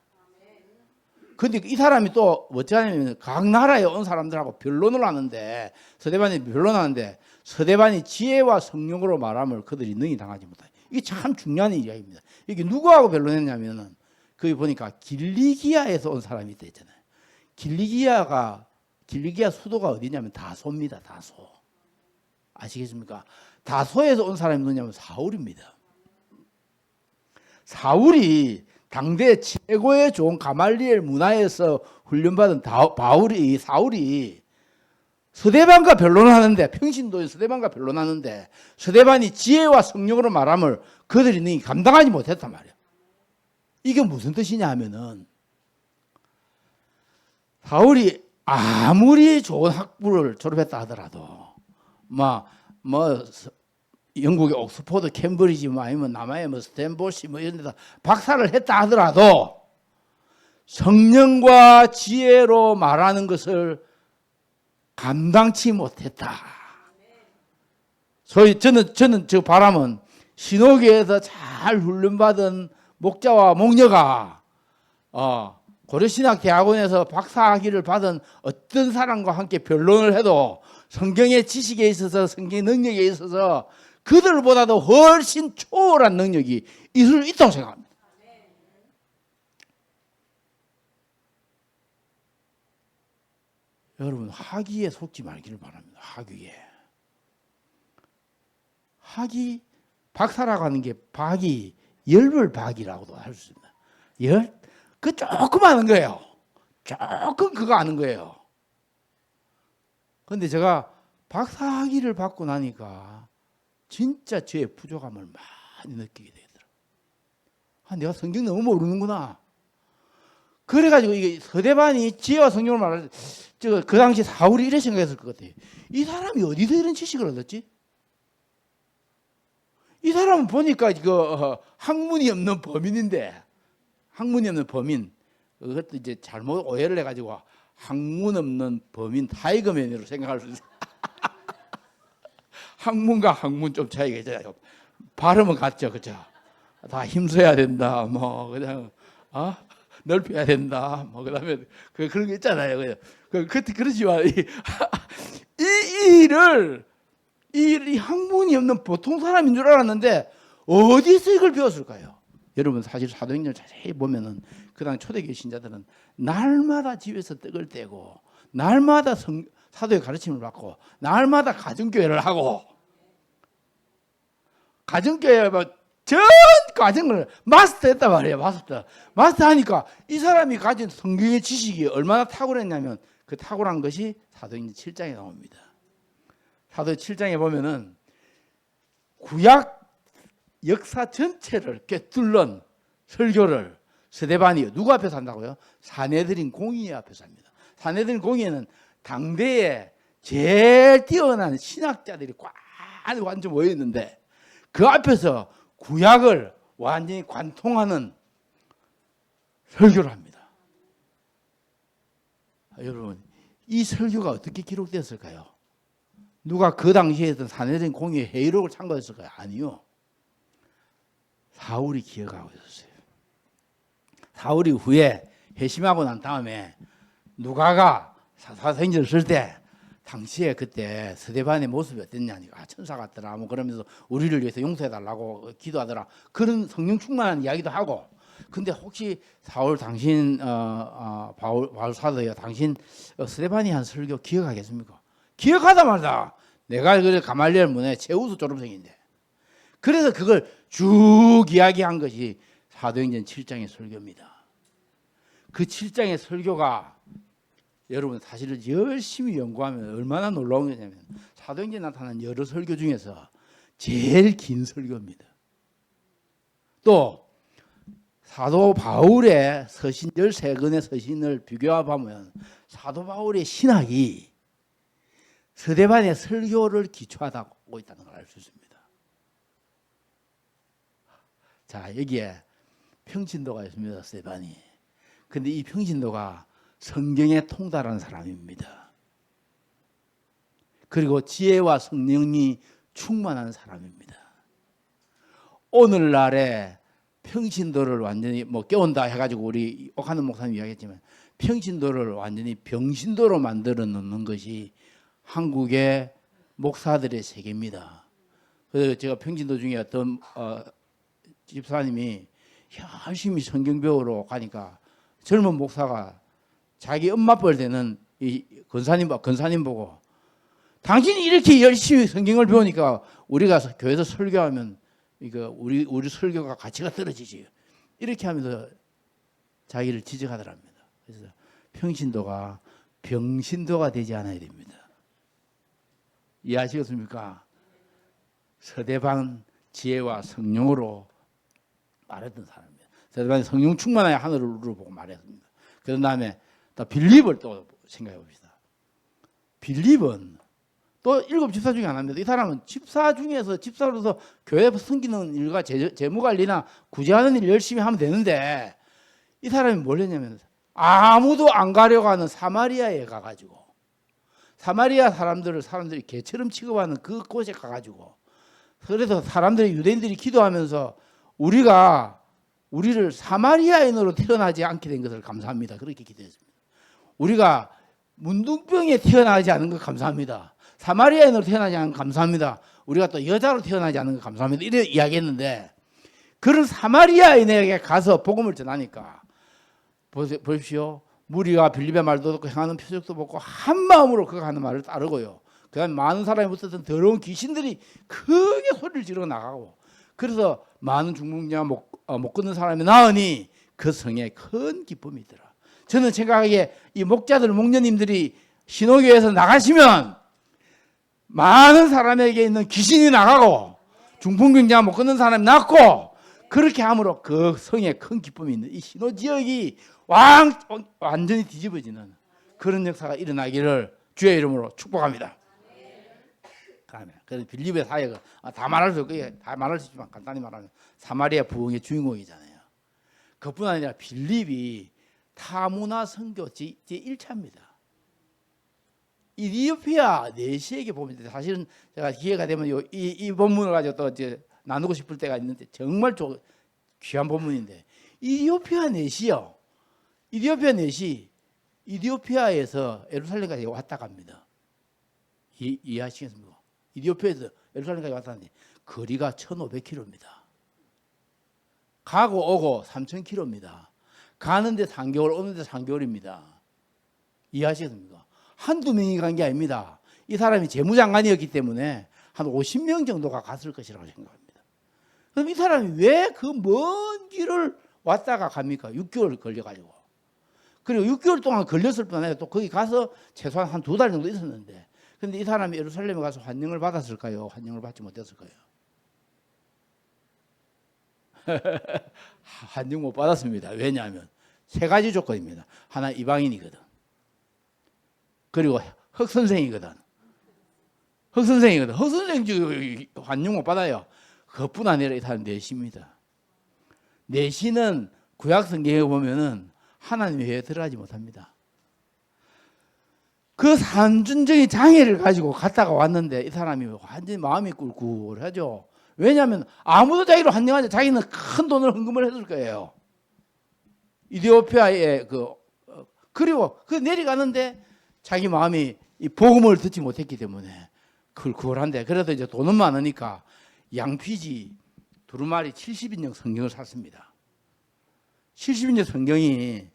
근데 이 사람이 또 어쩌냐면 각 나라에 온 사람들하고 변론을 하는데, 스데반이 변론하는데 스데반이 지혜와 성령으로 말함을 그들이 능히 당하지 못하니, 이게 참 중요한 이야기입니다. 이게 누구하고 변론했냐면은 거기 보니까 길리기아에서 온 사람이 있다 했잖아요. 길리기아 수도가 어디냐면 다소입니다. 다소. 아시겠습니까? 다소에서 온 사람이 누구냐면 사울입니다. 사울이 당대 최고의 종 가말리엘 문화에서 훈련받은 사울이 스데반과 변론하는데, 평신도의 스데반과 변론하는데 스데반이 지혜와 성령으로 말함을 그들이 능히 감당하지 못했단 말이에요. 이게 무슨 뜻이냐 하면은, 사울이 아무리 좋은 학부를 졸업했다 하더라도 영국의 옥스포드, 캠브리지, 아니면 남아의 스탠포시 이런 데다 박사를 했다 하더라도 성령과 지혜로 말하는 것을 감당치 못했다. 소위 저는 저 바람은 신호교에서 잘 훈련받은 목자와 목녀가 고려신학대학원에서 박사학위를 받은 어떤 사람과 함께 변론을 해도 성경의 지식에 있어서, 성경의 능력에 있어서 그들보다도 훨씬 초월한 능력이 있을 수 있다고 생각합니다. 여러분, 학위에 속지 말기를 바랍니다. 학위, 박사라고 하는 게 박이 열벌박이라고도 할 수 있습니다. 그 조금 아는 거예요. 조금 그거 아는 거예요. 그런데 제가 박사 학위를 받고 나니까 진짜 저의 부족함을 많이 느끼게 되더라고요. 내가 성경 너무 모르는구나. 그래가지고 이게 스데반이 지혜와 성령을 말할 때, 그 당시 사울이 이래 생각했을 것 같아요. 이 사람이 어디서 이런 지식을 얻었지? 이 사람은 보니까 학문이 없는 범인인데, 그것도 이제 잘못 오해를 해가지고 학문 없는 범인 타이거맨으로 생각할 수 있어요. 학문과 학문 좀 차이가 있잖아요. 발음은 같죠, 그죠? 다 힘써야 된다, 그냥 넓혀야 된다, 그다음에 그런 게 있잖아요. 그렇지만 이 학문이 없는 보통 사람인 줄 알았는데 어디서 이걸 배웠을까요? 여러분 사실 사도행전을 자세히 보면은 그 당 초대교회 신자들은 날마다 집에서 떡을 떼고 날마다 사도의 가르침을 받고 날마다 가정교회를 하고 가정교회 전 과정을 마스터했단 말이에요. 마스터하니까 이 사람이 가진 성경의 지식이 얼마나 탁월했냐면 그 탁월한 것이 사도행전 7장에 나옵니다. 사도 7장에 보면은 구약 역사 전체를 꿰뚫는 설교를 스데반이 누구 앞에서 한다고요? 사내들인 공의 앞에서 합니다. 사내들인 공의에는 당대에 제일 뛰어난 신학자들이 꽉 완전 모여 있는데 그 앞에서 구약을 완전히 관통하는 설교를 합니다. 여러분, 이 설교가 어떻게 기록되었을까요? 누가 그 당시에 했던 사내들인 공의의 회의록을 참고했을까요? 아니요. 사울이 기억하고 있었어요. 사울이 후에 회심하고 난 다음에 누가가 사도행전을 쓸 때 당시에 그때 스데반의 모습이 어땠냐니까 천사 같더라 뭐 그러면서 우리를 위해서 용서해달라고 기도하더라 그런 성령 충만한 이야기도 하고 근데 혹시 사울 당신 바울 사도요 당신 스데반이 한 설교 기억하겠습니까? 기억하다 말다 내가 그 가말리엘 문에 제우스 졸업생인데 그래서 그걸 쭉 이야기한 것이 사도행전 7장의 설교입니다. 그 7장의 설교가 여러분 사실은 열심히 연구하면 얼마나 놀라운 거냐면 사도행전에 나타난 여러 설교 중에서 제일 긴 설교입니다. 또 사도 바울의 서신 13권의 서신을 비교해보면 사도 바울의 신학이 스데반의 설교를 기초하고 있다는 걸 알 수 있습니다. 자, 여기에 평신도가 있습니다. 스데반이. 근데 이 평신도가 성경에 통달한 사람입니다. 그리고 지혜와 성령이 충만한 사람입니다. 오늘날에 평신도를 완전히 깨운다 해가지고 우리 옥하는 목사님 이야기했지만 평신도를 완전히 병신도로 만들어 놓는 것이 한국의 목사들의 세계입니다. 그래서 제가 평신도 중에 어떤 집사님이 열심히 성경 배우러 가니까 젊은 목사가 자기 엄마뻘 되는 이 권사님 보고 당신이 이렇게 열심히 성경을 배우니까 우리가 교회에서 설교하면 이거 우리 설교가 가치가 떨어지지 이렇게 하면서 자기를 지적하더랍니다. 그래서 평신도가 병신도가 되지 않아야 됩니다. 이해하시겠습니까? 서대반 지혜와 성령으로 말했던 사람입니다. 서대반이 성령 충만하여 하늘을 보고 말했습니다. 그 다음에 또 빌립을 또 생각해 봅시다. 빌립은 또 7 집사 중에 하나입니다. 이 사람은 집사 중에서 집사로서 교회 섬기는 일과 재무관리나 구제하는 일 열심히 하면 되는데 이 사람이 뭘 했냐면 아무도 안 가려고 하는 사마리아에 가가지고 사마리아 사람들이 개처럼 취급하는 그곳에 가가지고 그래서 유대인들이 기도하면서 우리를 사마리아인으로 태어나지 않게 된 것을 감사합니다. 그렇게 기도했습니다. 우리가 문둥병에 태어나지 않은 것 감사합니다. 사마리아인으로 태어나지 않은 것 감사합니다. 우리가 또 여자로 태어나지 않은 것 감사합니다. 이렇게 이야기했는데 그런 사마리아인에게 가서 복음을 전하니까 보십시오. 무리가 빌립의 말도 듣고 행하는 표적도 보고 한 마음으로 그가 하는 말을 따르고요. 그다음 많은 사람이 붙었던 더러운 귀신들이 크게 소리를 지르고 나가고 그래서 많은 중풍자 못 걷는 사람이 나으니 그 성에 큰 기쁨이 있더라. 저는 생각하기에 이 목녀님들이 신호교회에서 나가시면 많은 사람에게 있는 귀신이 나가고 중풍병자 못 걷는 사람이 낫고 그렇게 함으로 그 성에 큰 기쁨이 있는 이 신호지역이 완전히 뒤집어지는 그런 역사가 일어나기를 주의 이름으로 축복합니다. 그래서 빌립의 사역은 다 말할 수 없고 다 말할 수 있지만 간단히 말하면 사마리아 부흥의 주인공이잖아요. 그뿐 아니라 빌립이 타문화 선교 제1차입니다. 이디오피아 내시에게 보면 사실은 제가 기회가 되면 이 본문을 가지고 또 이제 나누고 싶을 때가 있는데 정말 귀한 본문인데 이디오피아 내시요. 이디오피아에서 예루살렘까지 왔다 갑니다. 이해하시겠습니까? 이디오피아에서 예루살렘까지 왔다는데 거리가 1,500km입니다. 가고 오고 3,000km입니다. 가는데 3개월, 오는데 3개월입니다. 이해하시겠습니까? 한두 명이 간 게 아닙니다. 이 사람이 재무장관이었기 때문에 한 50명 정도가 갔을 것이라고 생각합니다. 그럼 이 사람이 왜 그 먼 길을 왔다가 갑니까? 6개월 걸려가지고. 그리고 6개월 동안 걸렸을 뿐 아니라 또 거기 가서 최소한 한 2달 정도 있었는데, 근데 이 사람이 예루살렘에 가서 환영을 받았을까요? 환영을 받지 못했을까요? 환영 못 받았습니다. 왜냐하면 세 가지 조건입니다. 하나, 이방인이거든. 그리고 흑선생이거든. 흑선생이거든. 흑선생 환영 못 받아요. 그것뿐 아니라 이 사람 내시입니다. 내시는 구약 성경에 보면은 하나님 외에 들어가지 못합니다. 그 산준적인 장애를 가지고 갔다가 왔는데 이 사람이 완전히 마음이 꿀꿀하죠. 왜냐하면 아무도 자기를 환영하지, 자기는 큰 돈을 헌금을 했을 거예요. 이디오피아에 그리고 그 내려가는데 자기 마음이 이 복음을 듣지 못했기 때문에 쿨쿨한데, 그래도 이제 돈은 많으니까 양피지 두루마리 70인용 성경을 샀습니다. 70인용 성경이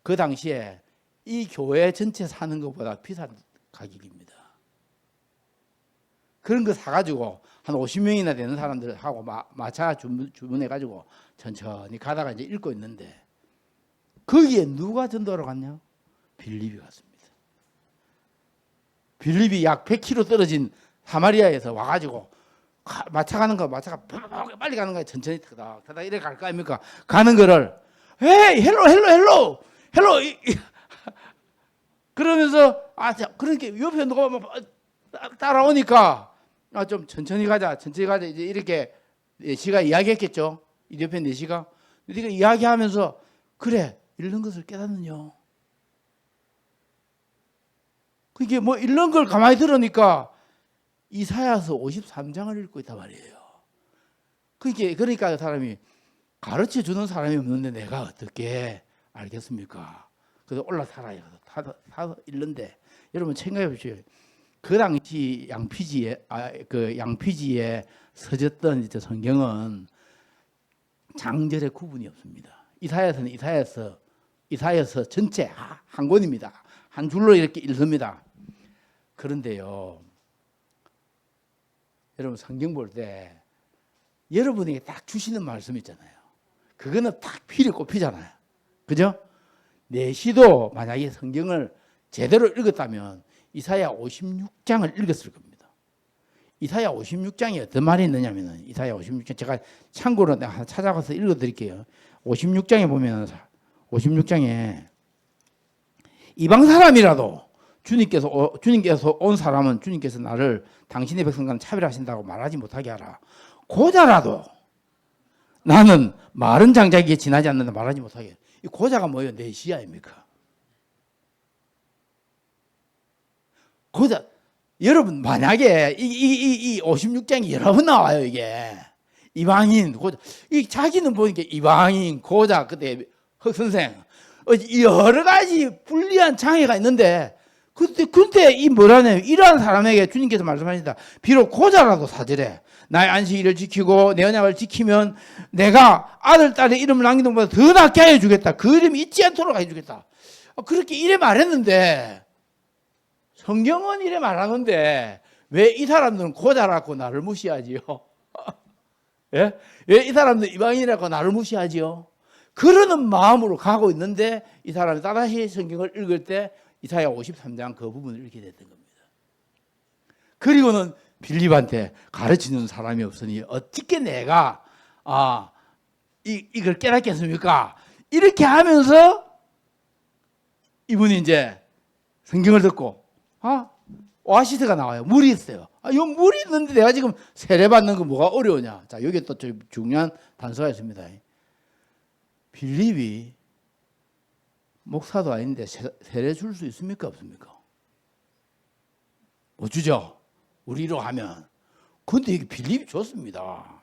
그 당시에 이 교회 전체 사는 것보다 비싼 가격입니다. 그런 거 사가지고 한 50명이나 되는 사람들하고 마차 주문해가지고 천천히 가다가 이제 읽고 있는데, 거기에 누가 전도하러 갔냐? 빌립이 갔습니다. 빌립이 약 100km 떨어진 사마리아에서 와가지고 마차가 빨리 가는 거야. 천천히 타다 이래 갈 거 아닙니까? 가는 거를 헤이 헬로 그러면서 그렇게 옆에 누가 따라오니까 좀 천천히 가자 이제 이렇게 내시가 이야기했겠죠. 이 옆에 내시가 네가 이야기하면서 그래 이런 것을 깨닫느냐. 그게 뭐 이런 걸 가만히 들으니까 이사야서 53장을 읽고 있단 말이에요. 그러니까 그 사람이 가르쳐 주는 사람이 없는데 내가 어떻게 알겠습니까? 그래서 올라타라 타서 읽는데, 여러분 생각해 보십시오. 그 당시 양피지에 서졌던 이제 성경은 장절의 구분이 없습니다. 이사야서는 이사야서 전체 한 권입니다. 한 줄로 이렇게 읽습니다. 그런데요, 여러분 성경 볼 때 여러분에게 딱 주시는 말씀 있잖아요. 그거는 딱 필이 꼽히잖아요. 그죠? 내시도 만약에 성경을 제대로 읽었다면 이사야 56장을 읽었을 겁니다. 이사야 56장에 어떤 말이 있느냐면, 이사야 56장 제가 참고로 내가 찾아가서 읽어드릴게요. 56장에 보면 56장에 이방 사람이라도 주님께서 온 사람은 주님께서 나를 당신의 백성과는 차별하신다고 말하지 못하게 하라. 고자라도 나는 마른 장자기에 지나지 않는다 말하지 못하게. 이 고자가 뭐예요? 내시 아닙니까? 고자. 여러분 만약에 이 56장이 여러 번 나와요. 이게 이방인 고자. 이 자기는 보니까 이방인 고자 그때 흑선생 여러 가지 불리한 장애가 있는데, 근데 이 뭐라네요? 이러한 사람에게 주님께서 말씀하신다. 비록 고자라도 사절해 나의 안식일을 지키고 내 언약을 지키면 내가 아들 딸의 이름을 남기는 것보다 더 낫게 해주겠다. 그 이름이 잊지 않도록 해주겠다. 그렇게 이래 말했는데, 성경은 이래 말하는데 왜 이 사람들은 고자라고 나를 무시하지요? 예? 왜 이 사람들 이방인이라고 나를 무시하지요? 그러는 마음으로 가고 있는데 이 사람이 다시 성경을 읽을 때 이사야 53장 그 부분을 읽게 됐던 겁니다. 그리고는 빌립한테 가르치는 사람이 없으니 어떻게 내가 이걸 깨닫겠습니까? 이렇게 하면서 이분이 이제 성경을 듣고 오아시스가 나와요. 물이 있어요. 이 물이 있는데 내가 지금 세례받는 거 뭐가 어려우냐? 자, 여기 또 중요한 단서가 있습니다. 빌립이 목사도 아닌데 세례 줄 수 있습니까? 없습니까? 못 주죠. 우리로 하면. 근데 이게 빌립이 줬습니다.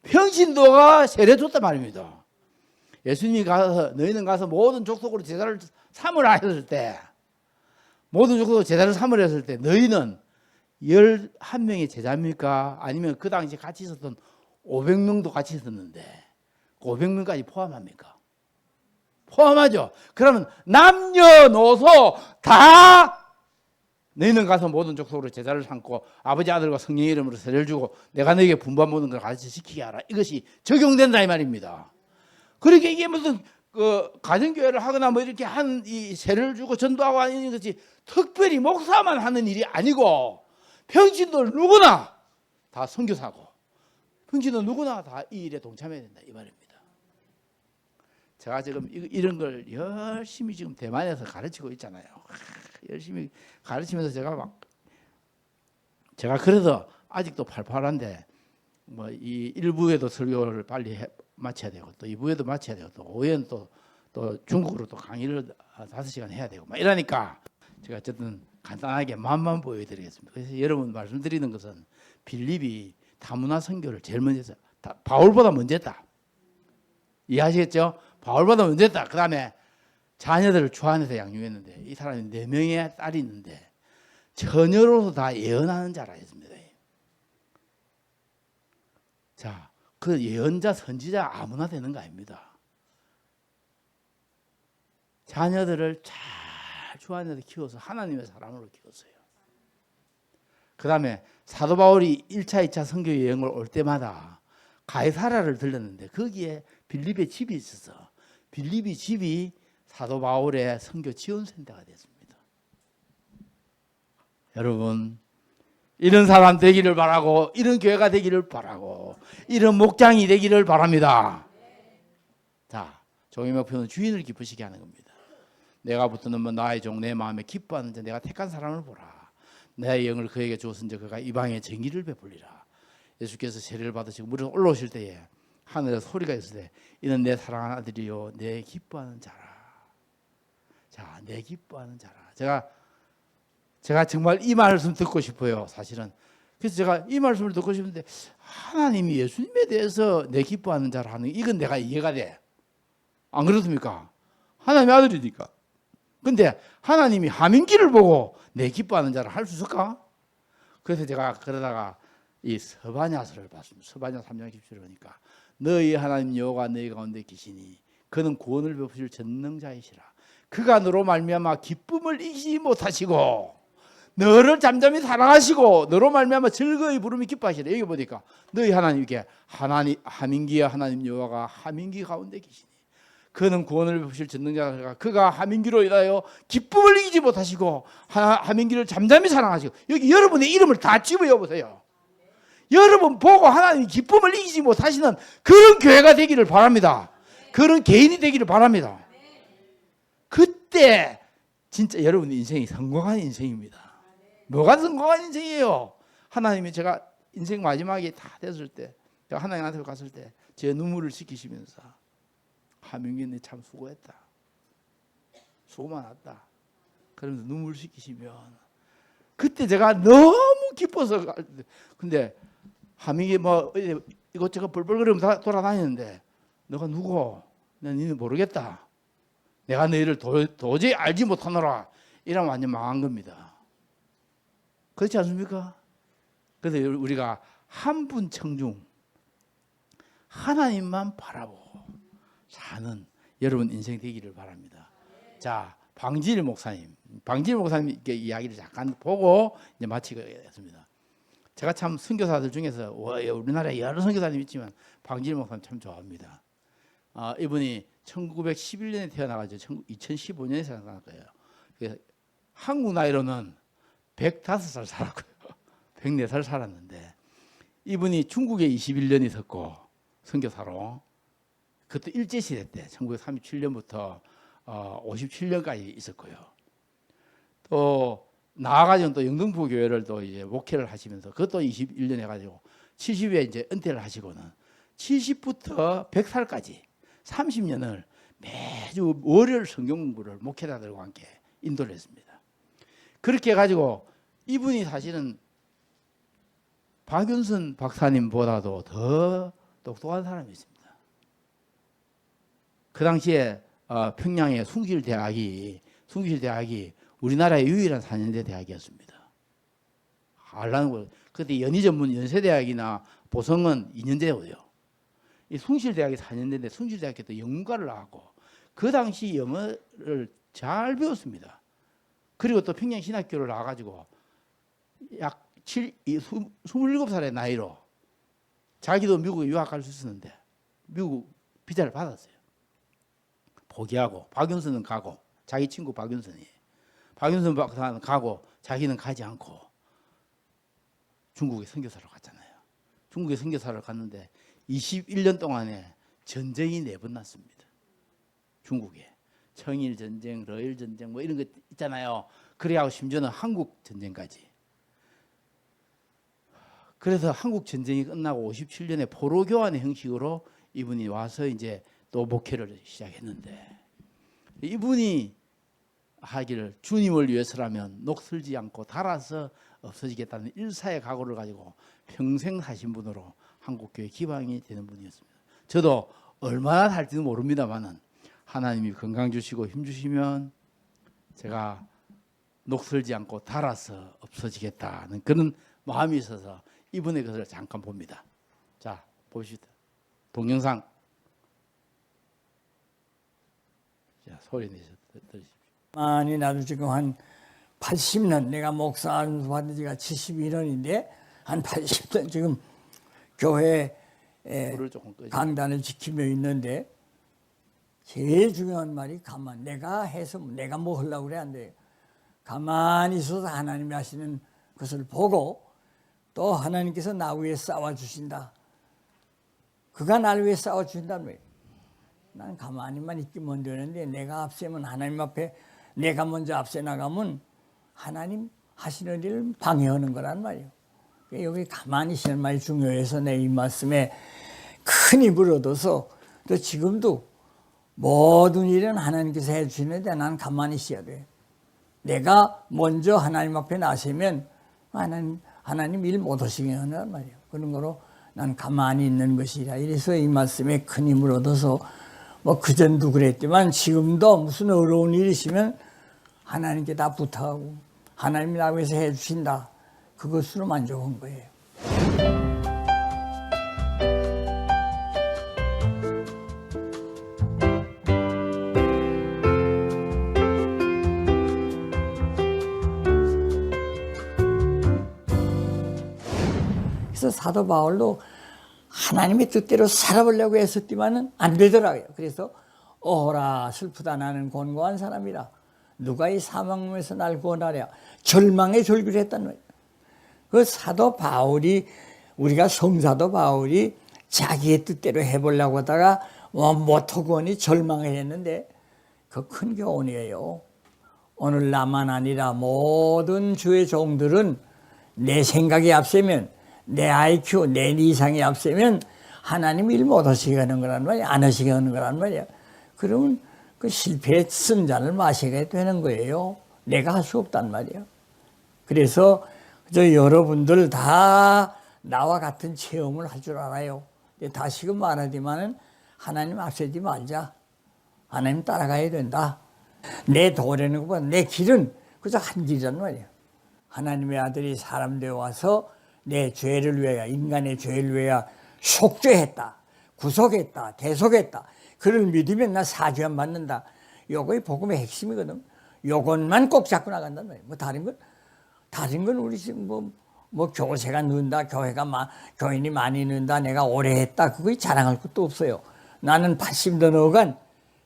평신도가 세례 줬단 말입니다. 예수님이 가서 너희는 가서 모든 족속으로 제자를 삼으라 했을 때, 모든 족속으로 제자를 삼으라 했을 때 너희는 11명의 제자입니까? 아니면 그 당시 같이 있었던 500명도 같이 있었는데 500명까지 포함합니까? 포함하죠. 그러면 남녀노소 다 너희는 가서 모든 족속으로 제자를 삼고 아버지 아들과 성령의 이름으로 세례를 주고 내가 너에게 분반 모든 걸 가르쳐 지키게 하라. 이것이 적용된다 이 말입니다. 그러니까 이게 무슨 가정교회를 하거나 뭐 이렇게 한 이 세례를 주고 전도하고 하는 것이 특별히 목사만 하는 일이 아니고 평신도 누구나 다 선교사고 평신도 누구나 다 이 일에 동참해야 된다 이 말입니다. 제가 지금 이런 걸 열심히 지금 대만에서 가르치고 있잖아요. 열심히 가르치면서 제가 그래서 아직도 팔팔한데 뭐 이 1부에도 설교를 빨리 마쳐야 되고 또 2부에도 마쳐야 되고 또 5회는 또 중국어로 또 강의를 5시간 해야 되고 막 이러니까 제가 어쨌든 간단하게 맛만 보여드리겠습니다. 그래서 여러분 말씀드리는 것은 빌립이 다문화 선교를 제일 먼저 했어요. 바울보다 먼저 했다. 이해하시겠죠? 바울보다 먼저 했다. 그 다음에 자녀들을 주 안에서 양육했는데 이 사람이 4명의 딸이 있는데 처녀로서 다 예언하는 자라 했습니다. 자, 그 예언자 선지자 아무나 되는 거 아닙니다. 자녀들을 잘 주 안에서 키워서 하나님의 사람으로 키웠어요. 그 다음에 사도 바울이 1차 2차 선교 여행을 올 때마다 가이사라를 들렸는데 거기에 빌립의 집이 있어서 빌립이 집이 사도 바울의 선교 지원센터가 됐습니다. 여러분 이런 사람 되기를 바라고 이런 교회가 되기를 바라고 이런 목장이 되기를 바랍니다. 자, 종의 목표는 주인을 기쁘시게 하는 겁니다. 내가 붙드는 나의 종 내 마음에 기뻐하는 자 내가 택한 사람을 보라. 내 영을 그에게 주었은지 그가 이방에 정의를 베풀리라. 예수께서 세례를 받으시고 물에 올라오실 때에 하늘에 소리가 있을 때 이는 내 사랑하는 아들이요 내 기뻐하는 자라. 자, 내 기뻐하는 자라. 제가 정말 이 말씀 듣고 싶어요. 사실은. 그래서 제가 이 말씀을 듣고 싶은데 하나님이 예수님에 대해서 내 기뻐하는 자라 하는 이건 내가 이해가 돼. 안 그렇습니까? 하나님의 아들이니까. 근데 하나님이 하민기를 보고 내 기뻐하는 자를 할 수 있을까? 그래서 제가 그러다가 이 스바냐서를 봤습니다. 스바냐 3장 10절을 보니까 너희 하나님 여호와가 너희 가운데 계시니 그는 구원을 베푸실 전능자이시라. 그가 너로 말미암아 기쁨을 이기지 못하시고 너를 잠잠히 사랑하시고 너로 말미암아 즐거이 부름이 기뻐하시라. 여기 보니까 너희 하나님께 하민기의 하나님 여호와가 하민기 가운데 계시니 그는 구원을 베푸실 전능자가 그가 하민기로 인하여 기쁨을 이기지 못하시고 하민기를 잠잠히 사랑하시고 여기 여러분의 이름을 다 집어여 보세요. 여러분 보고 하나님이 기쁨을 이기지 못하시는 그런 교회가 되기를 바랍니다. 그런 개인이 되기를 바랍니다. 그때 진짜 여러분 인생이 성공한 인생입니다. 뭐가 성공한 인생이에요? 하나님이 제가 인생 마지막에 다 됐을 때 제가 하나님한테 갔을 때 제 눈물을 씻기시면서 하민기 너 참 수고했다. 수고 많았다. 그러면서 눈물 씻기시면 그때 제가 너무 기뻐서 근데 하민기 뭐 이것저것 벌벌거리면서 돌아다니는데 너가 누구? 난 니는 모르겠다. 내가 너희를 도저히 알지 못하노라. 이러면 완전 망한 겁니다. 그렇지 않습니까? 그래서 우리가 한 분 청중 하나님만 바라보고 사는 여러분 인생 되기를 바랍니다. 자, 방질 목사님께 이야기를 잠깐 보고 이제 마치겠습니다. 제가 참 선교사들 중에서 우리나라에 여러 선교사님 있지만 방질 목사님 참 좋아합니다. 이분이 1911년에 태어나가지고 2015년에 태어난 거예요. 한국 나이로는 105살 살았고요. 104살 살았는데 이분이 중국에 21년 있었고 선교사로 그것도 일제시대 때 1937년부터 57년까지 있었고요. 또 나아가지고 또 영등포 교회를 또 이제 목회를 하시면서 그것도 21년 해가지고 70에 이제 은퇴를 하시고는 70부터 100살까지 30년을 매주 월요일 성경 공부를 목회자들과 함께 인도를 했습니다. 그렇게 해가지고 이분이 사실은 박윤선 박사님보다도 더 똑똑한 사람이 있습니다. 그 당시에 평양의 숭실대학이 우리나라의 유일한 4년제 대학이었습니다. 알라는 거 그때 연희 전문 연세대학이나 보성은 2년제고요. 이 숭실대학이 4년제인데 숭실대학교 때 영문과를 나왔고 그 당시 영어를 잘 배웠습니다. 그리고 또 평양신학교를 나와가지고 약 27살의 나이로 자기도 미국에 유학할 수 있었는데 미국 비자를 받았어요. 포기하고 박윤선은 가고 자기 친구 박윤선이 박윤선 박사는 가고 자기는 가지 않고 중국에 선교사를 갔잖아요. 중국에 선교사를 갔는데 21년 동안에 전쟁이 4번 났습니다. 중국에 청일 전쟁, 러일 전쟁 뭐 이런 거 있잖아요. 그래야 심지어는 한국 전쟁까지. 그래서 한국 전쟁이 끝나고 57년에 포로 교환의 형식으로 이분이 와서 이제 또 목회를 시작했는데 이분이 하기를 주님을 위해서라면 녹슬지 않고 닳아서 없어지겠다는 일사의 각오를 가지고 평생 사신 분으로 한국교회 기방이 되는 분이었습니다. 저도 얼마나 살지는 모릅니다만은 하나님이 건강 주시고 힘 주시면 제가 녹슬지 않고 닳아서 없어지겠다는 그런 마음이 있어서 이분의 것을 잠깐 봅니다. 자, 보시다. 동영상. 자, 소리 내서 들으십시오. 아니 나도 지금 한 80년 내가 목사 받은 지가 71년인데 한 80년 지금 교회 강단을 지키며 있는데 제일 중요한 말이 가만. 내가 해서 내가 뭐 하려고 그래 안 돼요. 가만히 있어서 하나님이 하시는 것을 보고 또 하나님께서 나 위해 싸워주신다. 그가 나를 위해 싸워주신다는 거예요. 난 가만히만 있기만 되는데 내가 앞세면 하나님 앞에 내가 먼저 앞서 나가면 하나님 하시는 일을 방해하는 거란 말이에요. 여기 가만히 있는 말이 중요해서 내 이 말씀에 큰 힘을 얻어서 또 지금도 모든 일은 하나님께서 해주시는데 난 가만히 있어야 돼. 내가 먼저 하나님 앞에 나서면 하나님 일 못하시게 하는 말이에요. 그런 거로 난 가만히 있는 것이라. 이래서 이 말씀에 큰 힘을 얻어서 뭐 그전도 그랬지만 지금도 무슨 어려운 일이 있으면 하나님께 다 부탁하고 하나님이 나 위해서 해주신다. 그것으로 만족한 거예요. 그래서 사도 바울도 하나님의 뜻대로 살아보려고 했었지만은 안 되더라고요. 그래서 어라 슬프다 나는 곤고한 사람이라 누가 이 사망에서 날 구원하랴 절망의 절규를 했다는 거예요. 그 사도 바울이 우리가 성사도 바울이 자기의 뜻대로 해보려고 하다가 못하고니 절망을 했는데 그 큰 교훈이에요. 오늘 나만 아니라 모든 주의 종들은 내 생각이 앞서면 내 IQ, 내 이상이 앞서면 하나님 일 못하시게 하는 거란 말이야. 안 하시게 하는 거란 말이야. 그러면 그 실패의 쓴잔을 마시게 되는 거예요. 내가 할 수 없단 말이야. 그래서 여러분들 다 나와 같은 체험을 할 줄 알아요. 다시금 말하지만은 하나님 앞서지 말자. 하나님 따라가야 된다. 내 도라는 것보다 내 길은 그저 한 길이란 말이야. 하나님의 아들이 사람 되어 와서 내 죄를 위하여 인간의 죄를 위하여 속죄했다. 구속했다. 대속했다. 그를 믿으면 나 사죄함 받는다. 요거의 복음의 핵심이거든. 요것만 꼭 잡고 나간단 말이야. 뭐 다른 건 우리 지금 뭐 교세가 는다. 교인이 많이 는다. 내가 오래 했다. 그거 자랑할 것도 없어요. 나는 80도 넘어간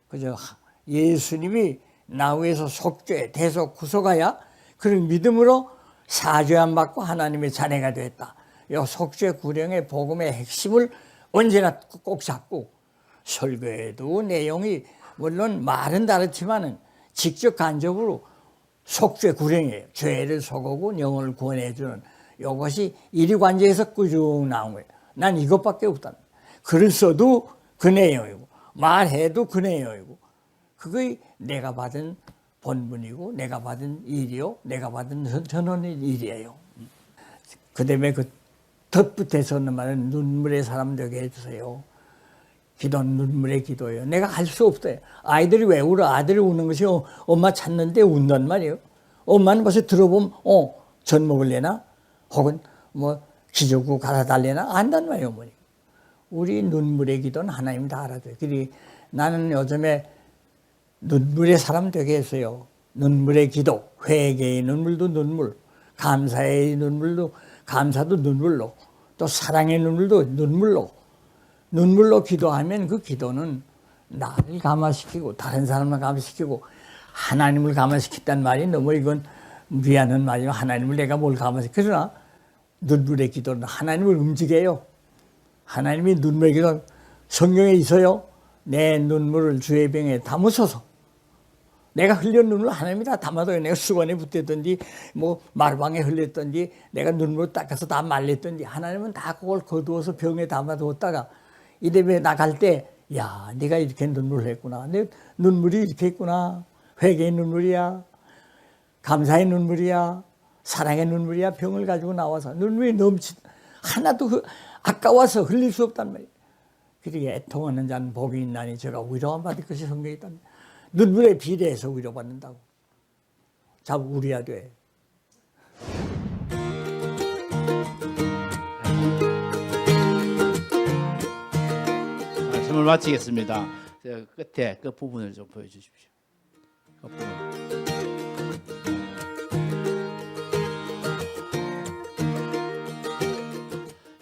그저 예수님이 나 위해서 속죄, 대속, 구속하여 그를 믿음으로 사죄함 받고 하나님의 자녀가 됐다. 이 속죄 구령의 복음의 핵심을 언제나 꼭 잡고 설교에도 내용이 물론 말은 다르지만은 직접 간접으로 속죄 구령이에요. 죄를 속하고 영혼을 구원해주는 이것이 이리관계에서 꾸준히 나온 거예요. 난 이것밖에 없다. 글을 써도 그 내용이고 말해도 그 내용이고 그게 내가 받은 본분이고 내가 받은 일이요. 내가 받은 전원의 일이에요. 그 다음에 그 덧붙여서 하는 말은 눈물의 사람 되게 해주세요. 기도는 눈물의 기도예요. 내가 할 수 없어요. 아이들이 왜 울어? 아들이 우는 것이 엄마 찾는데 운단 말이에요. 엄마는 벌써 들어보면 젖 먹을래나? 혹은 뭐 기저귀 갈아 달래나 안단 말이에요, 어머니. 우리 눈물의 기도는 하나님 다 알아줘요. 그리 나는 요즘에 눈물의 사람 되게 했어요. 눈물의 기도, 회개의 눈물도 눈물, 감사의 눈물도 감사도 눈물로, 또 사랑의 눈물도 눈물로 기도하면 그 기도는 나를 감화시키고 다른 사람을 감화시키고 하나님을 감화시켰단 말이 너무 이건 미안한 말이면 하나님을 내가 뭘 감화시켜. 그러나 눈물의 기도는 하나님을 움직여요. 하나님이 눈물의 기도 성경에 있어요. 내 눈물을 주의 병에 담으소서. 내가 흘린 눈물 하나님이 다 담아둬요. 내가 수건에 붙였든지 뭐 마루방에 흘렸든지 내가 눈물 닦아서 다 말렸든지 하나님은 다 그걸 거두어서 병에 담아두었다가 이래에 나갈 때 야, 네가 이렇게 눈물을 했구나. 내 눈물이 이렇게 했구나. 회개의 눈물이야. 감사의 눈물이야. 사랑의 눈물이야. 병을 가지고 나와서 눈물이 하나도 아까워서 흘릴 수 없단 말이에요. 그러게 애통하는 자는 복이 있나니 제가 위로함 받을 것이 성경에 있다. 눈물에 비례해서 위로받는다고. 자, 우리야 돼. 말씀을 마치겠습니다. 끝에 끝 부분을 좀 보여주십시오. 끝 부분.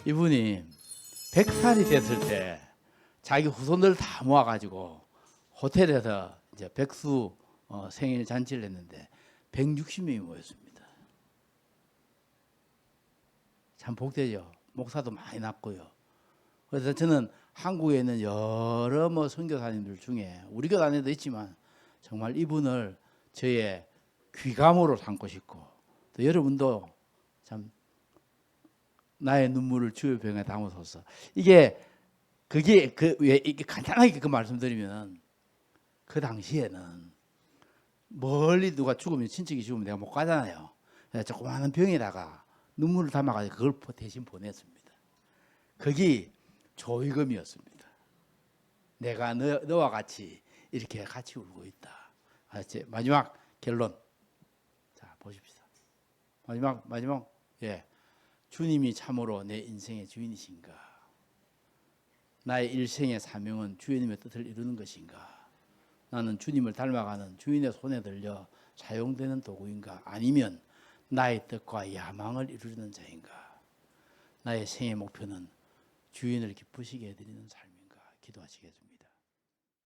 이분이 100살이 됐을 때 자기 후손들 다 모아가지고 호텔에서 이제 백수 생일 잔치를 했는데 160명이 모였습니다. 참 복되죠. 목사도 많이 났고요. 그래서 저는 한국에 있는 여러 선교사님들 중에 우리 교회 안에도 있지만 정말 이분을 저의 귀감으로 삼고 싶고 또 여러분도 참 나의 눈물을 주의 병에 담으소서. 이게 왜 이게 간단하게 그 말씀드리면 그 당시에는 멀리 누가 죽으면 친척이 죽으면 내가 못 가잖아요. 조그마한 병에다가 눈물을 담아가지고 그걸 대신 보냈습니다. 그게 조의금이었습니다. 내가 너와 같이 이렇게 같이 울고 있다. 마지막 결론. 자, 보십시다. 마지막. 예. 주님이 참으로 내 인생의 주인이신가? 나의 일생의 사명은 주님의 뜻을 이루는 것인가? 나는 주님을 닮아가는 주인의 손에 들려 사용되는 도구인가? 아니면 나의 뜻과 야망을 이루는 자인가? 나의 생의 목표는 주인을 기쁘시게 해드리는 삶인가? 기도하시겠습니다.